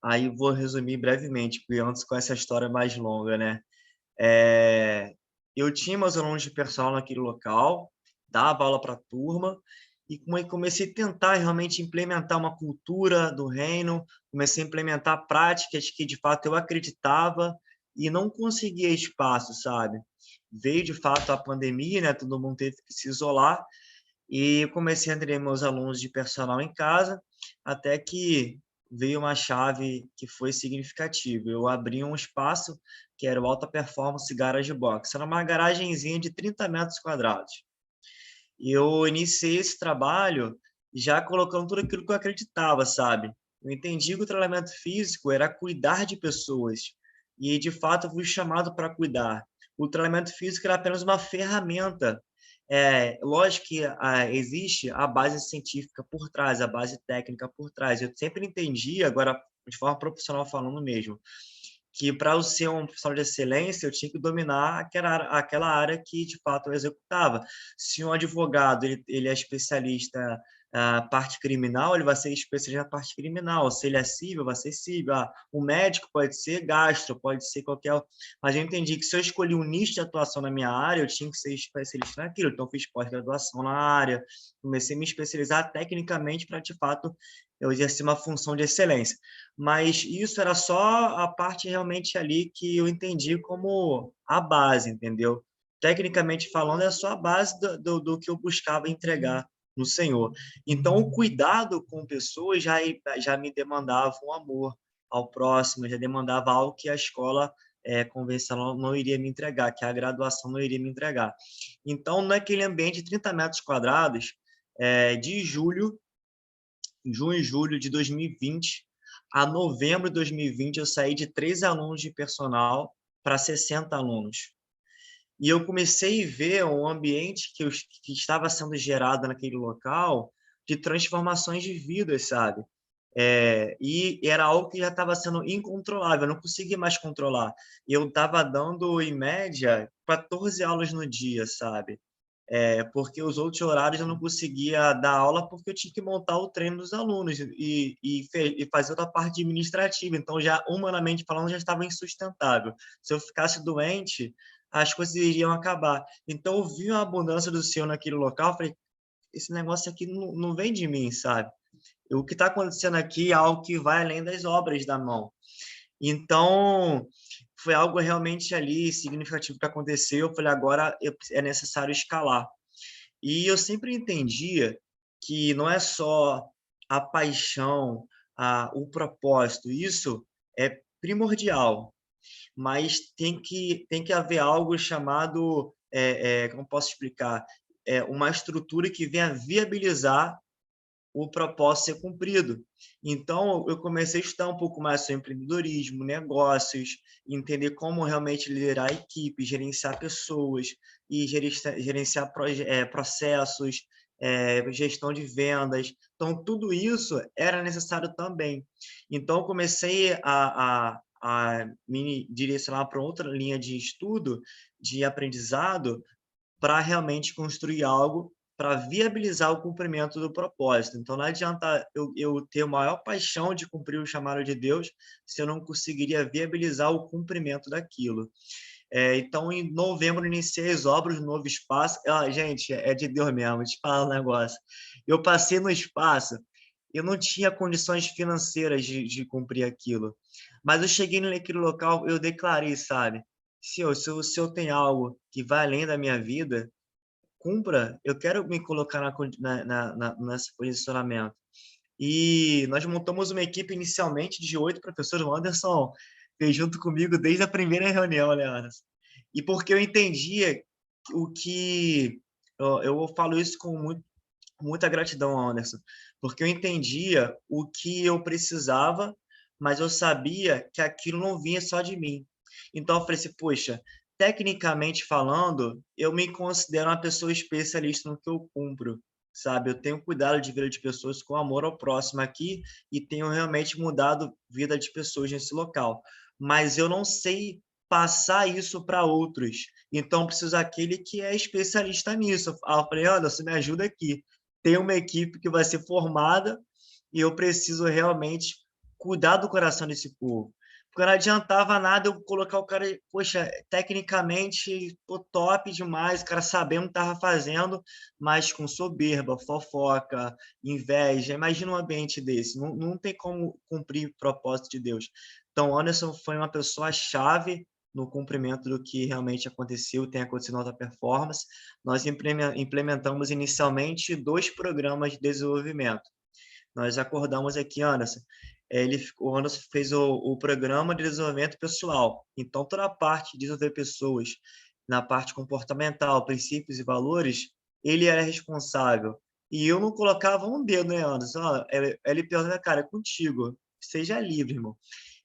S6: Aí vou resumir brevemente, porque antes com essa história mais longa, né? Eu tinha meus alunos de personal naquele local, dava aula para a turma, e comecei a tentar realmente implementar uma cultura do reino, comecei a implementar práticas que, de fato, eu acreditava e não conseguia espaço, sabe? Veio, de fato, a pandemia, né? Todo mundo teve que se isolar, e comecei a atender meus alunos de personal em casa, até que veio uma chave que foi significativa. Eu abri um espaço que era o Alta Performance Garage Box. Era uma garagenzinha de 30 metros quadrados. E eu iniciei esse trabalho já colocando tudo aquilo que eu acreditava, sabe? Eu entendi que o treinamento físico era cuidar de pessoas. E, de fato, eu fui chamado para cuidar. O treinamento físico era apenas uma ferramenta. Lógico que existe a base científica por trás, a base técnica por trás. Eu sempre entendi, agora de forma profissional falando mesmo, que para eu ser um profissional de excelência, eu tinha que dominar aquela área que, de fato, eu executava. Se um advogado ele é especialista na parte criminal, ele vai ser especialista na parte criminal. Se ele é civil, vai ser civil. O médico pode ser gastro, pode ser qualquer... Mas eu entendi que se eu escolhi um nicho de atuação na minha área, eu tinha que ser especialista naquilo. Então, fiz pós-graduação na área, comecei a me especializar tecnicamente para, de fato, eu exercer uma função de excelência. Mas isso era só a parte realmente ali que eu entendi como a base, entendeu? Tecnicamente falando, é só a base do que eu buscava entregar no Senhor. Então, o cuidado com pessoas já me demandava um amor ao próximo, já demandava algo que a escola convencional não iria me entregar, que a graduação não iria me entregar. Então, naquele ambiente de 30 metros quadrados, de junho e julho de 2020 a novembro de 2020, eu saí de 13 alunos de personal para 60 alunos. E eu comecei a ver um ambiente que estava sendo gerado naquele local de transformações de vidas, sabe? E era algo que já estava sendo incontrolável, eu não conseguia mais controlar. Eu estava dando, em média, 14 aulas no dia, sabe? Porque os outros horários eu não conseguia dar aula porque eu tinha que montar o treino dos alunos e fazer outra parte administrativa. Então, já humanamente falando, já estava insustentável. Se eu ficasse doente, as coisas iriam acabar. Então, eu vi uma abundância do Senhor naquele local, falei, esse negócio aqui não vem de mim, sabe? o que está acontecendo aqui é algo que vai além das obras da mão. Então, foi algo realmente ali significativo que aconteceu. Eu falei, agora é necessário escalar. E eu sempre entendia que não é só a paixão, o propósito, isso é primordial, mas tem que haver algo chamado, como posso explicar, uma estrutura que venha viabilizar o propósito ser cumprido. Então, eu comecei a estudar um pouco mais sobre empreendedorismo, negócios, entender como realmente liderar a equipe, gerenciar pessoas e gerenciar processos, gestão de vendas. Então, tudo isso era necessário também. Então, eu comecei a me direcionar para outra linha de estudo, de aprendizado, para realmente construir algo para viabilizar o cumprimento do propósito. Então, não adianta eu ter a maior paixão de cumprir o chamado de Deus se eu não conseguiria viabilizar o cumprimento daquilo. Então, em novembro, iniciei as obras do novo espaço. Gente, é de Deus mesmo, te falar um negócio. Eu passei no espaço, eu não tinha condições financeiras de cumprir aquilo. Mas eu cheguei naquele local, eu declarei, sabe? Senhor, se o Senhor tem algo que vai além da minha vida, cumpra, eu quero me colocar nesse posicionamento. E nós montamos uma equipe inicialmente de 8 professores. O Anderson fez junto comigo desde a primeira reunião, né, Anderson? E porque eu entendia o que... Eu falo isso com muita gratidão, Anderson, porque eu entendia o que eu precisava, mas eu sabia que aquilo não vinha só de mim. Então, eu falei assim, poxa, tecnicamente falando, eu me considero uma pessoa especialista no que eu cumpro, sabe? Eu tenho cuidado de vida de pessoas com amor ao próximo aqui e tenho realmente mudado a vida de pessoas nesse local. Mas eu não sei passar isso para outros. Então, preciso daquele que é especialista nisso. Eu falei, olha, você me ajuda aqui. Tem uma equipe que vai ser formada e eu preciso realmente cuidar do coração desse povo. Porque não adiantava nada eu colocar o cara, poxa, tecnicamente, pô, top demais, o cara sabendo o que estava fazendo, mas com soberba, fofoca, inveja. Imagina um ambiente desse, não tem como cumprir o propósito de Deus. Então, Anderson foi uma pessoa-chave no cumprimento do que realmente aconteceu, tem acontecido na alta performance. Nós implementamos inicialmente 2 programas de desenvolvimento. Nós acordamos aqui, Anderson, o Anderson fez o programa de desenvolvimento pessoal. Então, toda a parte de desenvolver pessoas, na parte comportamental, princípios e valores, ele era responsável. E eu não colocava um dedo, né, Anderson? Ele pergunta, cara, é contigo, seja livre, irmão.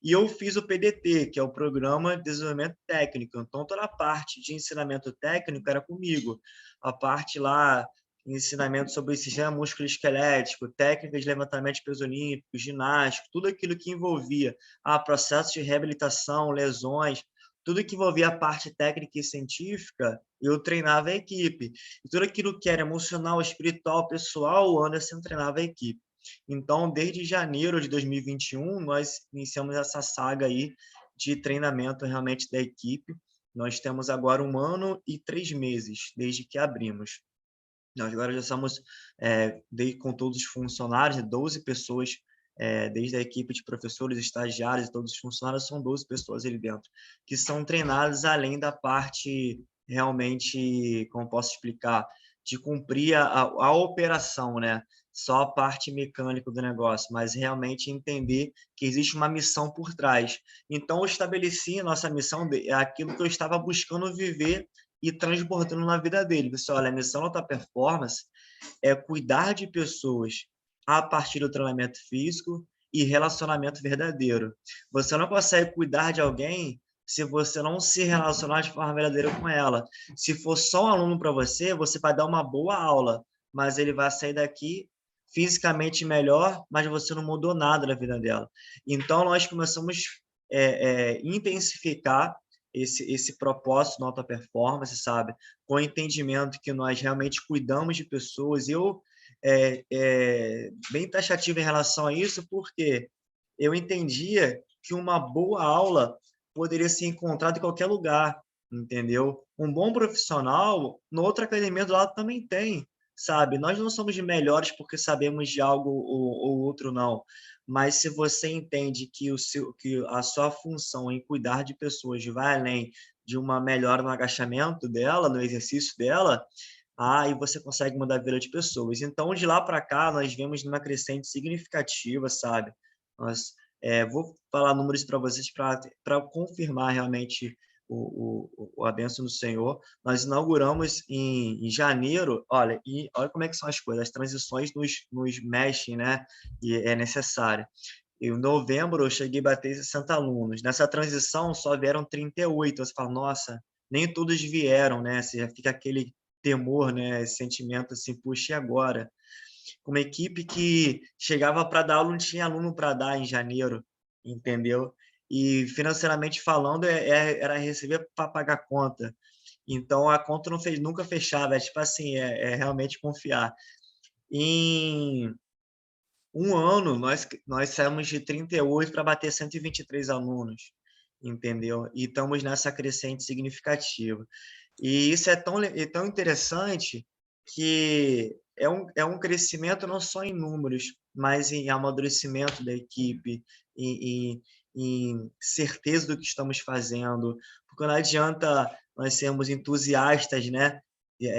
S6: E eu fiz o PDT, que é o Programa de Desenvolvimento Técnico. Então, toda a parte de ensinamento técnico era comigo. A parte lá, ensinamento sobre o sistema músculo-esquelético, técnicas de levantamento de peso olímpico, ginástica, tudo aquilo que envolvia processo de reabilitação, lesões, tudo que envolvia a parte técnica e científica, eu treinava a equipe. E tudo aquilo que era emocional, espiritual, pessoal, o Anderson treinava a equipe. Então, desde janeiro de 2021, nós iniciamos essa saga aí de treinamento realmente da equipe. Nós temos agora 1 ano e 3 meses desde que abrimos. Nós agora já somos, com todos os funcionários, 12 pessoas, desde a equipe de professores, estagiários e todos os funcionários, são 12 pessoas ali dentro, que são treinadas além da parte realmente, como posso explicar, de cumprir a operação, né? Só a parte mecânica do negócio, mas realmente entender que existe uma missão por trás. Então, eu estabeleci a nossa missão, aquilo que eu estava buscando viver e transbordando na vida dele. Você olha, a missão da alta performance é cuidar de pessoas a partir do treinamento físico e relacionamento verdadeiro. Você não consegue cuidar de alguém se você não se relacionar de forma verdadeira com ela. Se for só um aluno para você, você vai dar uma boa aula, mas ele vai sair daqui fisicamente melhor, mas você não mudou nada na vida dela. Então, nós começamos a intensificar esse propósito na alta performance, sabe? Com o entendimento que nós realmente cuidamos de pessoas. E eu, bem taxativo em relação a isso, porque eu entendia que uma boa aula poderia ser encontrada em qualquer lugar, entendeu? Um bom profissional, na outra academia do lado também tem, sabe? Nós não somos melhores porque sabemos de algo ou outro, não. Mas se você entende que que a sua função em cuidar de pessoas vai além de uma melhora no agachamento dela, no exercício dela, aí você consegue mudar a vida de pessoas. Então, de lá para cá, nós vemos numa crescente significativa, sabe? Nós, vou falar números para vocês para confirmar realmente a bênção do Senhor. Nós inauguramos em janeiro, olha, e olha como é que são as coisas, as transições nos mexem, né? E é necessário. Em novembro, eu cheguei a bater 60 alunos. Nessa transição, só vieram 38. Você fala, nossa, nem todos vieram, né? Você já fica aquele temor, né? Esse sentimento assim, puxa, e agora? Uma equipe que chegava para dar aula, não tinha aluno para dar em janeiro, entendeu? E financeiramente falando, era receber para pagar conta. Então, a conta não fez, nunca fechava. É tipo assim, é realmente confiar. Em um ano, nós saímos de 38 para bater 123 alunos, entendeu? E estamos nessa crescente significativa. E isso é tão interessante que é um crescimento não só em números, mas em amadurecimento da equipe, em certeza do que estamos fazendo, porque não adianta nós sermos entusiastas, né,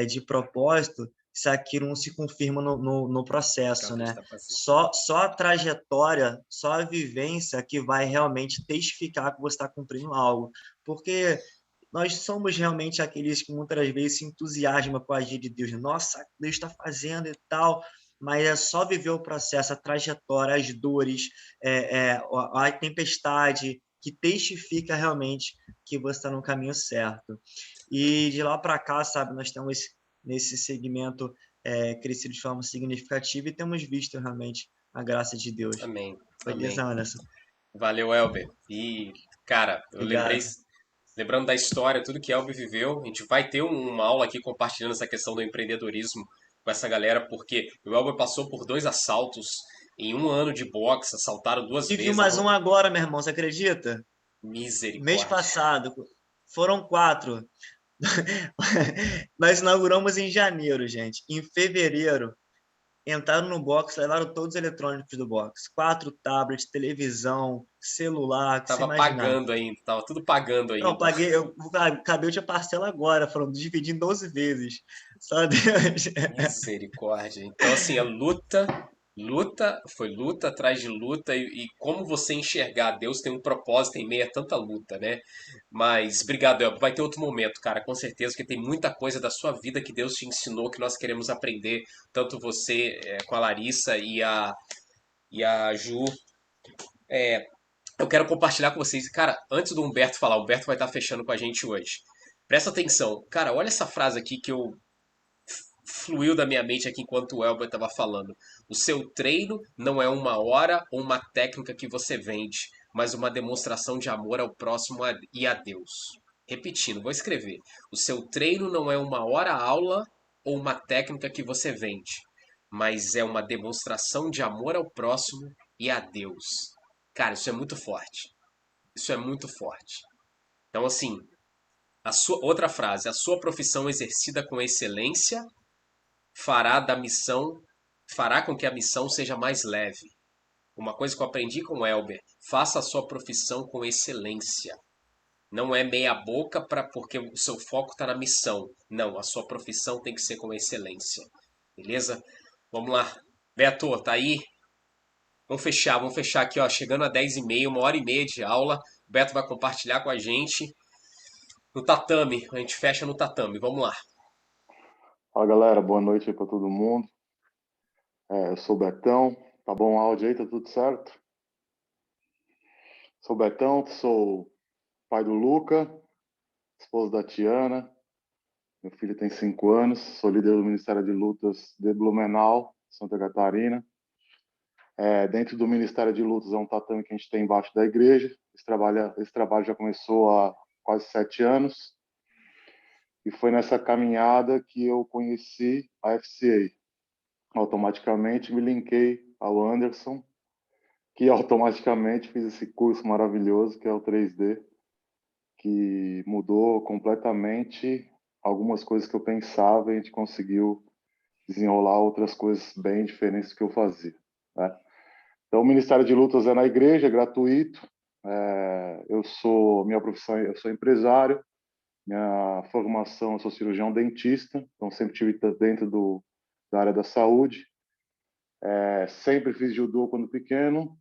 S6: de propósito, se aquilo não se confirma no processo, né? Só a trajetória, só a vivência que vai realmente testificar que você está cumprindo algo, porque nós somos realmente aqueles que muitas vezes se entusiasmam com a agir de Deus. Nossa, Deus está fazendo e tal, mas é só viver o processo, a trajetória, as dores, a tempestade, que testifica realmente que você está no caminho certo. E de lá para cá, sabe, nós estamos nesse segmento crescido de forma significativa e temos visto realmente a graça de Deus.
S1: Amém.
S6: Beleza,
S1: Amém.
S6: Anderson?
S1: Valeu, Elber. E, cara, eu
S6: Obrigado.
S1: lembrando da história, tudo que Elber viveu, a gente vai ter uma aula aqui compartilhando essa questão do empreendedorismo com essa galera, porque o Elber passou por 2 assaltos em um ano de boxe, assaltaram 2
S6: E viu
S1: vezes.
S6: mais um agora, meu irmão, você acredita? Mês
S1: Misericórdia.
S6: passado, foram 4. Nós inauguramos em janeiro, gente. Em fevereiro, entraram no box, levaram todos os eletrônicos do box. 4 tablets, televisão, celular, que você
S1: Tava
S6: imaginar.
S1: pagando ainda, tava tudo pagando
S6: Não,
S1: ainda.
S6: paguei, acabei de parcela agora, foram dividir em 12 vezes. Só Deus.
S1: Misericórdia. Então, assim, foi luta atrás de luta, e como você enxergar Deus tem um propósito em meio a tanta luta, né? Mas, obrigado, Elber. Vai ter outro momento, cara, com certeza, que tem muita coisa da sua vida que Deus te ensinou, que nós queremos aprender, tanto você com a Larissa e a Ju. Eu quero compartilhar com vocês, cara, antes do Humberto falar, o Humberto vai estar fechando com a gente hoje. Presta atenção, cara, olha essa frase aqui que eu fluiu da minha mente aqui enquanto o Elber estava falando. O seu treino não é uma hora ou uma técnica que você vende, mas uma demonstração de amor ao próximo e a Deus. Repetindo, vou escrever. O seu treino não é uma hora aula ou uma técnica que você vende, mas é uma demonstração de amor ao próximo e a Deus. Cara, isso é muito forte. Isso é muito forte. Então, assim, outra frase, a sua profissão exercida com excelência fará com que a missão seja mais leve. Uma coisa que eu aprendi com o Elber, faça a sua profissão com excelência. Não é meia boca porque o seu foco está na missão. Não, a sua profissão tem que ser com excelência. Beleza? Vamos lá. Beto, tá aí? Vamos fechar aqui, ó, chegando a 10h30, 1h30 de aula. O Beto vai compartilhar com a gente no tatame. A gente fecha no tatame. Vamos lá.
S7: Fala galera, boa noite aí para todo mundo. Eu sou o Betão, tá bom o áudio aí, tá tudo certo? Sou o Betão, sou pai do Luca, esposo da Tiana, meu filho tem 5 anos, sou líder do Ministério de Lutas de Blumenau, Santa Catarina. Dentro do Ministério de Lutas é um tatame que a gente tem embaixo da igreja. Esse trabalho já começou há quase 7 anos. E foi nessa caminhada que eu conheci a FCA. Automaticamente me linkei ao Anderson, que automaticamente fiz esse curso maravilhoso que é o 3D, que mudou completamente algumas coisas que eu pensava e a gente conseguiu desenrolar outras coisas bem diferentes do que eu fazia, né? Então, o Ministério de Lutas é na igreja, é gratuito. Minha profissão, eu sou empresário. Minha formação, eu sou cirurgião dentista, então sempre tive dentro da área da saúde. Sempre fiz judô quando pequeno,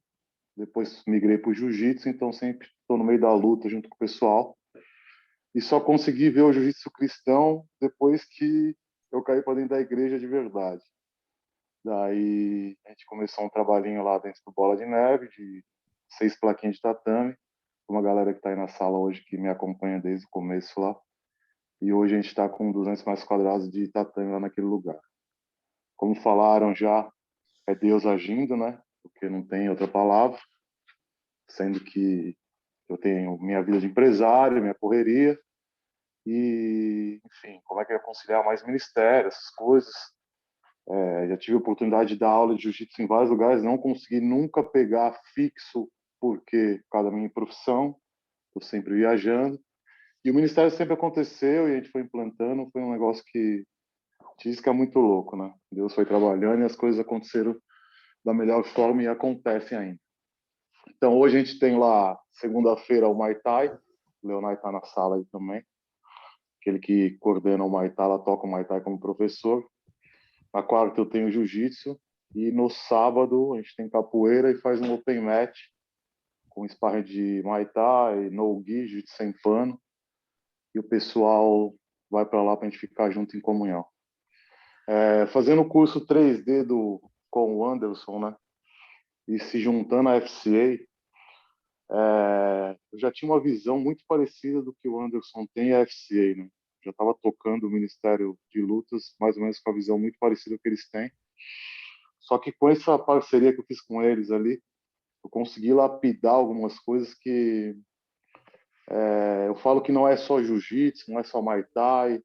S7: depois migrei para o jiu-jitsu, então sempre estou no meio da luta junto com o pessoal. E só consegui ver o jiu-jitsu cristão depois que eu caí para dentro da igreja de verdade. Daí a gente começou um trabalhinho lá dentro do Bola de Neve, de 6 plaquinhas de tatame. Uma galera que está aí na sala hoje que me acompanha desde o começo lá. E hoje a gente está com 200 metros quadrados de tatame lá naquele lugar. Como falaram já, é Deus agindo, né? Porque não tem outra palavra. Sendo que eu tenho minha vida de empresário, minha correria. E, enfim, como é que eu ia conciliar mais ministério, essas coisas. Já tive a oportunidade de dar aula de jiu-jitsu em vários lugares, não consegui nunca pegar fixo por causa da minha profissão, estou sempre viajando. E o ministério sempre aconteceu e a gente foi implantando, foi um negócio que diz que é muito louco, né? Deus foi trabalhando e as coisas aconteceram da melhor forma e acontecem ainda. Então, hoje a gente tem lá, segunda-feira, o Muay Thai, o Leonardo está na sala aí também, aquele que coordena o Muay Thai, ela toca o Muay Thai como professor. Na quarta eu tenho jiu-jitsu e no sábado a gente tem capoeira e faz um open match com sparring de Muay Thai, no-gi, jiu-jitsu sem pano, e o pessoal vai para lá para a gente ficar junto em comunhão. Fazendo o curso 3D com o Anderson, né? E se juntando à FCA, eu já tinha uma visão muito parecida do que o Anderson tem e a FCA, né? Já estava tocando o Ministério de Lutas, mais ou menos com a visão muito parecida que eles têm. Só que com essa parceria que eu fiz com eles ali, eu consegui lapidar algumas coisas que eu falo que não é só jiu-jitsu, não é só Muay Thai,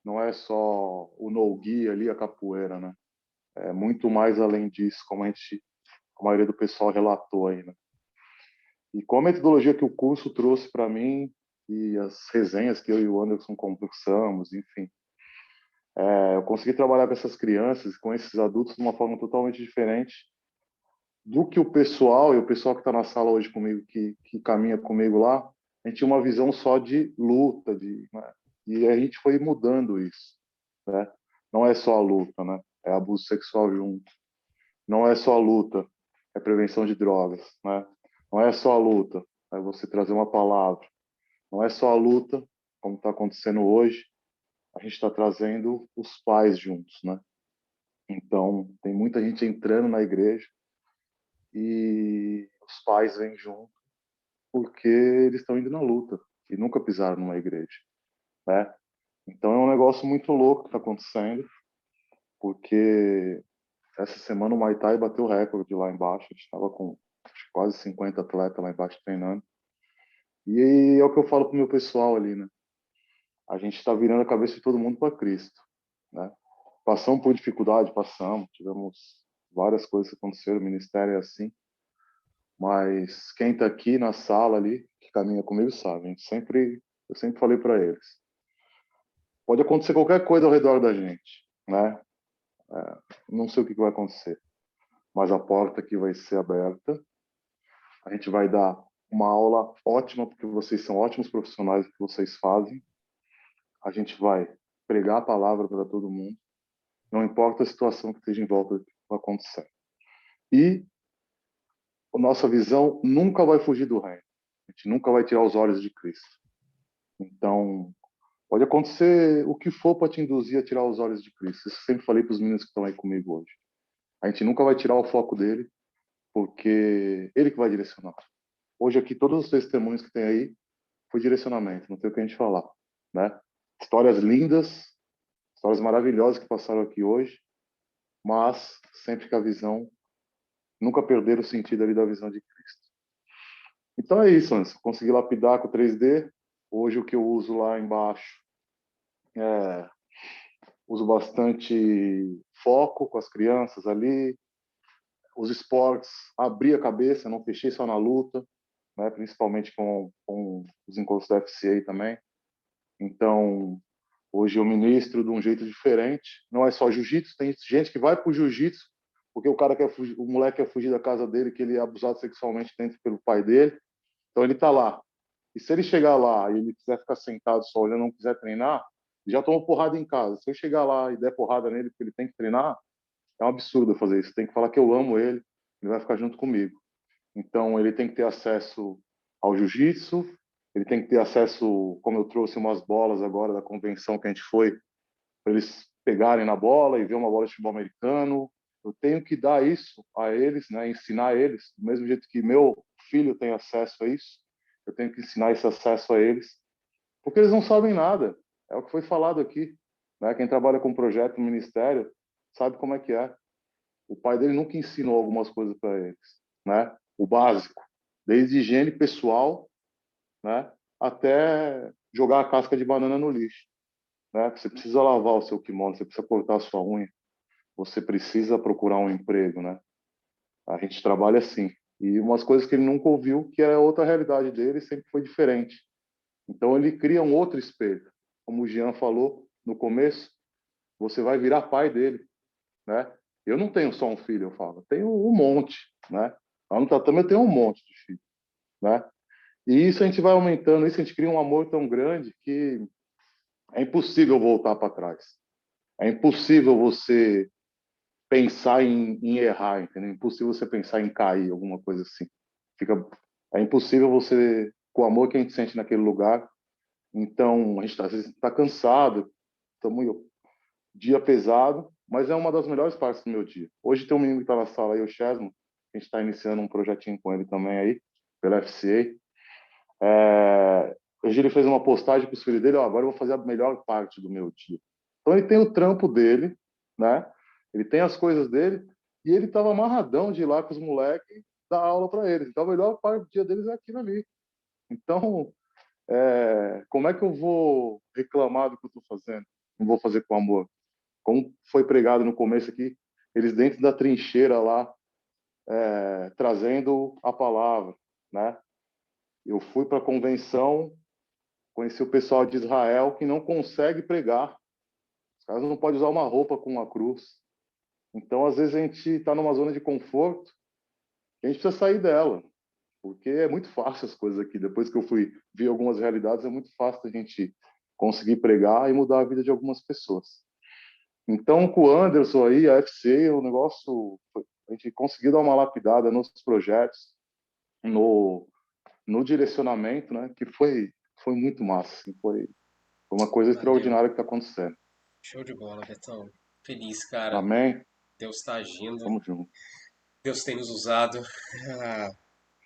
S7: não é só o no-gi ali, a capoeira, né? É muito mais além disso, como a maioria do pessoal relatou aí, né? E com a metodologia que o curso trouxe para mim e as resenhas que eu e o Anderson conversamos, enfim, eu consegui trabalhar com essas crianças, com esses adultos de uma forma totalmente diferente do que o pessoal, e o pessoal que está na sala hoje comigo, que caminha comigo lá, a gente tinha uma visão só de luta, né? E a gente foi mudando isso, né? Não é só a luta, né? É abuso sexual junto. Não é só a luta, é prevenção de drogas, né? Não é só a luta, é você trazer uma palavra. Não é só a luta, como está acontecendo hoje, a gente está trazendo os pais juntos, né? Então, tem muita gente entrando na igreja e os pais vêm junto porque eles estão indo na luta e nunca pisaram numa igreja, né? Então, é um negócio muito louco que está acontecendo, porque essa semana o Muay Thai bateu o recorde lá embaixo, a gente estava com quase 50 atletas lá embaixo treinando. E é o que eu falo pro meu pessoal ali, né? A gente está virando a cabeça de todo mundo para Cristo, né? Passamos por dificuldade, tivemos várias coisas que aconteceram, o ministério é assim, mas quem está aqui na sala ali, que caminha comigo, sabe, eu sempre falei para eles, pode acontecer qualquer coisa ao redor da gente, né? Não sei o que vai acontecer, mas a porta aqui vai ser aberta, a gente vai dar uma aula ótima, porque vocês são ótimos profissionais do que vocês fazem, a gente vai pregar a palavra para todo mundo, não importa a situação que esteja em volta do que vai acontecer. E a nossa visão nunca vai fugir do reino. A gente nunca vai tirar os olhos de Cristo. Então, pode acontecer o que for para te induzir a tirar os olhos de Cristo. Isso eu sempre falei para os meninos que estão aí comigo hoje. A gente nunca vai tirar o foco dele, porque ele que vai direcionar. Hoje aqui, todos os testemunhos que tem aí, foi direcionamento, não tem o que a gente falar, né? Histórias lindas, histórias maravilhosas que passaram aqui hoje, mas sempre com a visão, nunca perder o sentido ali da visão de Cristo. Então é isso, Anderson. Consegui lapidar com o 3D. Hoje o que eu uso lá embaixo uso bastante foco com as crianças ali, os esportes, abri a cabeça, não fechei só na luta, né? Principalmente com os encontros da FCA também. Então, Hoje eu ministro de um jeito diferente. Não é só jiu-jitsu, tem gente que vai para o jiu-jitsu porque o cara quer fugir, o moleque quer fugir da casa dele, que ele é abusado sexualmente dentro pelo pai dele. Então ele está lá. E se ele chegar lá e ele quiser ficar sentado só olhando, não quiser treinar, já tomou porrada em casa. Se eu chegar lá e der porrada nele porque ele tem que treinar, é um absurdo fazer isso. Tem que falar que eu amo ele, ele vai ficar junto comigo. Então ele tem que ter acesso ao jiu-jitsu, ele tem que ter acesso, como eu trouxe umas bolas agora da convenção que a gente foi, para eles pegarem na bola e ver uma bola de futebol americano. Eu tenho que dar isso a eles, né? Ensinar eles, do mesmo jeito que meu filho tem acesso a isso, eu tenho que ensinar esse acesso a eles, porque eles não sabem nada. É o que foi falado aqui, né? Quem trabalha com projeto no ministério sabe como é que é. O pai dele nunca ensinou algumas coisas para eles, né? O básico, desde higiene pessoal, né? Até jogar a casca de banana no lixo, né? Você precisa lavar o seu kimono, você precisa cortar a sua unha, você precisa procurar um emprego, né? A gente trabalha assim. E umas coisas que ele nunca ouviu, que é outra realidade dele, sempre foi diferente. Então ele cria um outro espelho. Como o Jean falou no começo, você vai virar pai dele, né? Eu não tenho só um filho, eu falo, eu tenho um monte, né? Lá no tatame eu tenho um monte de filhos, né? E isso a gente vai aumentando, isso a gente cria um amor tão grande que é impossível voltar para trás. É impossível você pensar em errar, entendeu? É impossível você pensar em cair, alguma coisa assim. Fica, é impossível você, com o amor que a gente sente naquele lugar. Então, a gente às vezes está cansado, estamos dia pesado, mas é uma das melhores partes do meu dia. Hoje tem um menino que está na sala aí, o Chesmo, a gente está iniciando um projetinho com ele também aí, pela FCA. Hoje ele fez uma postagem para os filhos dele, agora eu vou fazer a melhor parte do meu dia. Então ele tem o trampo dele, né? Ele tem as coisas dele, e ele estava amarradão de ir lá com os moleques dar aula para eles. Então a melhor parte do dia deles é aquilo ali. Então, como é que eu vou reclamar do que eu estou fazendo? Não vou fazer com amor. Como foi pregado no começo aqui, eles dentro da trincheira lá, trazendo a palavra, né? Eu fui para a convenção, conheci o pessoal de Israel que não consegue pregar. Os caras não podem usar uma roupa com uma cruz. Então, às vezes, a gente está numa zona de conforto e a gente precisa sair dela, porque é muito fácil as coisas aqui. Depois que eu fui ver algumas realidades, é muito fácil a gente conseguir pregar e mudar a vida de algumas pessoas. Então, com o Anderson aí, a FC, o negócio, a gente conseguiu dar uma lapidada nos projetos, no direcionamento, né? Que foi muito massa, assim, foi uma coisa
S1: Valeu.
S7: extraordinária que está acontecendo.
S1: Show de bola, Betão. Feliz, cara.
S7: Amém?
S1: Deus está agindo.
S7: Tamo junto.
S1: Deus tem nos usado. Ah,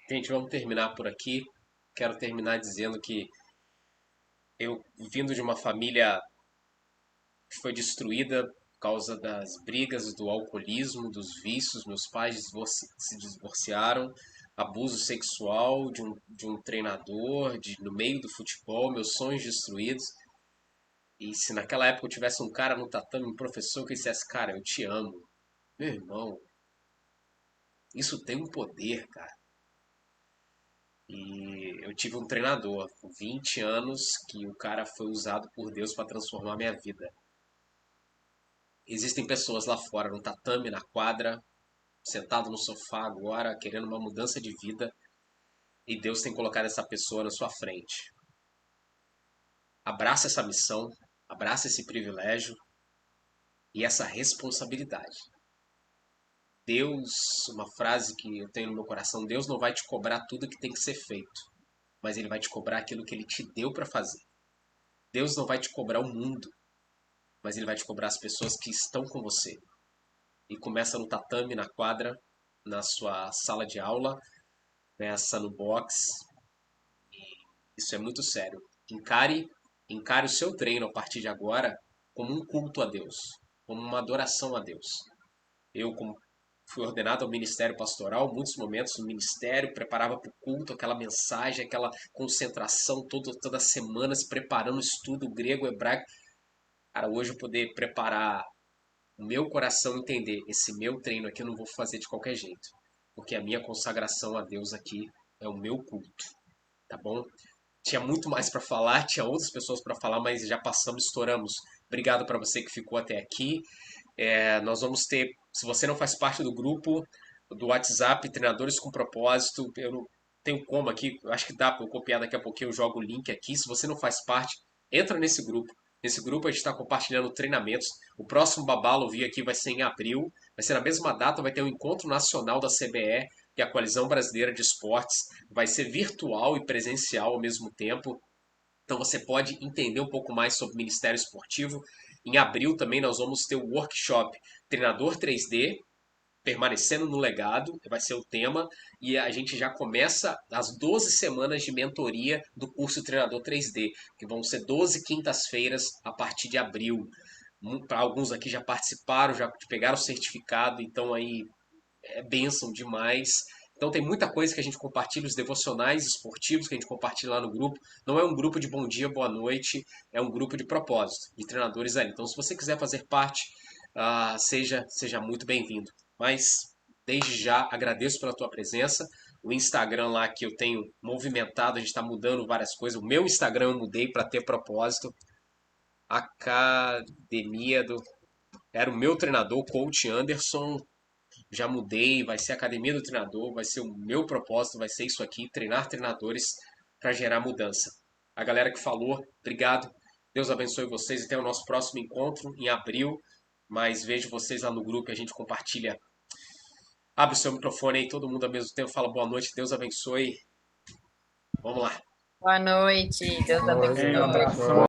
S1: gente, vamos terminar por aqui. Quero terminar dizendo que eu, vindo de uma família que foi destruída por causa das brigas, do alcoolismo, dos vícios, meus pais se divorciaram, abuso sexual de um treinador, no meio do futebol, meus sonhos destruídos. E se naquela época eu tivesse um cara no tatame, um professor que dissesse, cara, eu te amo, meu irmão, isso tem um poder, cara. E eu tive um treinador com 20 anos que o cara foi usado por Deus para transformar minha vida. Existem pessoas lá fora, no tatame, na quadra, sentado no sofá agora, querendo uma mudança de vida, e Deus tem colocado essa pessoa na sua frente. Abraça essa missão, abraça esse privilégio e essa responsabilidade. Deus, uma frase que eu tenho no meu coração, Deus não vai te cobrar tudo que tem que ser feito, mas Ele vai te cobrar aquilo que Ele te deu para fazer. Deus não vai te cobrar o mundo, mas Ele vai te cobrar as pessoas que estão com você. E começa no tatame, na quadra, na sua sala de aula, começa no box. Isso é muito sério. Encare o seu treino a partir de agora como um culto a Deus, como uma adoração a Deus. Eu, como fui ordenado ao ministério pastoral, muitos momentos no ministério, preparava para o culto, aquela mensagem, aquela concentração toda semana, se preparando, estudo grego, hebraico. Cara, hoje eu poder preparar o meu coração, entender, esse meu treino aqui eu não vou fazer de qualquer jeito, porque a minha consagração a Deus aqui é o meu culto, tá bom? Tinha muito mais para falar, tinha outras pessoas para falar, mas já passamos, estouramos. Obrigado para você que ficou até aqui. Nós vamos ter, se você não faz parte do grupo do WhatsApp, Treinadores com Propósito, eu não tenho como aqui, eu acho que dá para eu copiar daqui a pouquinho, eu jogo o link aqui. Se você não faz parte, entra nesse grupo. Nesse grupo a gente está compartilhando treinamentos. O próximo Babalo Vi aqui vai ser em abril, vai ser na mesma data, vai ter um encontro nacional da CBE, que é a Coalizão Brasileira de Esportes. Vai ser virtual e presencial ao mesmo tempo. Então você pode entender um pouco mais sobre o Ministério Esportivo. Em abril também nós vamos ter o workshop Treinador 3D, permanecendo no legado, vai ser o tema, e a gente já começa as 12 semanas de mentoria do curso Treinador 3D, que vão ser 12 quintas-feiras a partir de abril. Para alguns aqui já participaram, já pegaram o certificado, então aí é bênção demais. Então tem muita coisa que a gente compartilha, os devocionais esportivos que a gente compartilha lá no grupo. Não é um grupo de bom dia, boa noite, é um grupo de propósito, de treinadores ali. Então se você quiser fazer parte, seja muito bem-vindo. Mas desde já agradeço pela tua presença. O Instagram lá que eu tenho movimentado, a gente está mudando várias coisas. O meu Instagram eu mudei para ter propósito. Academia do... Era o meu treinador, Coach Anderson. Já mudei, vai ser a Academia do Treinador, vai ser o meu propósito, vai ser isso aqui, treinar treinadores para gerar mudança. A galera que falou, obrigado. Deus abençoe vocês. Até o nosso próximo encontro em abril. Mas vejo vocês lá no grupo e a gente compartilha. Abre o seu microfone aí, todo mundo ao mesmo tempo fala boa noite, Deus abençoe. Vamos lá.
S5: Boa noite, Deus
S2: Boa
S5: abençoe.
S2: noite.
S3: Abração.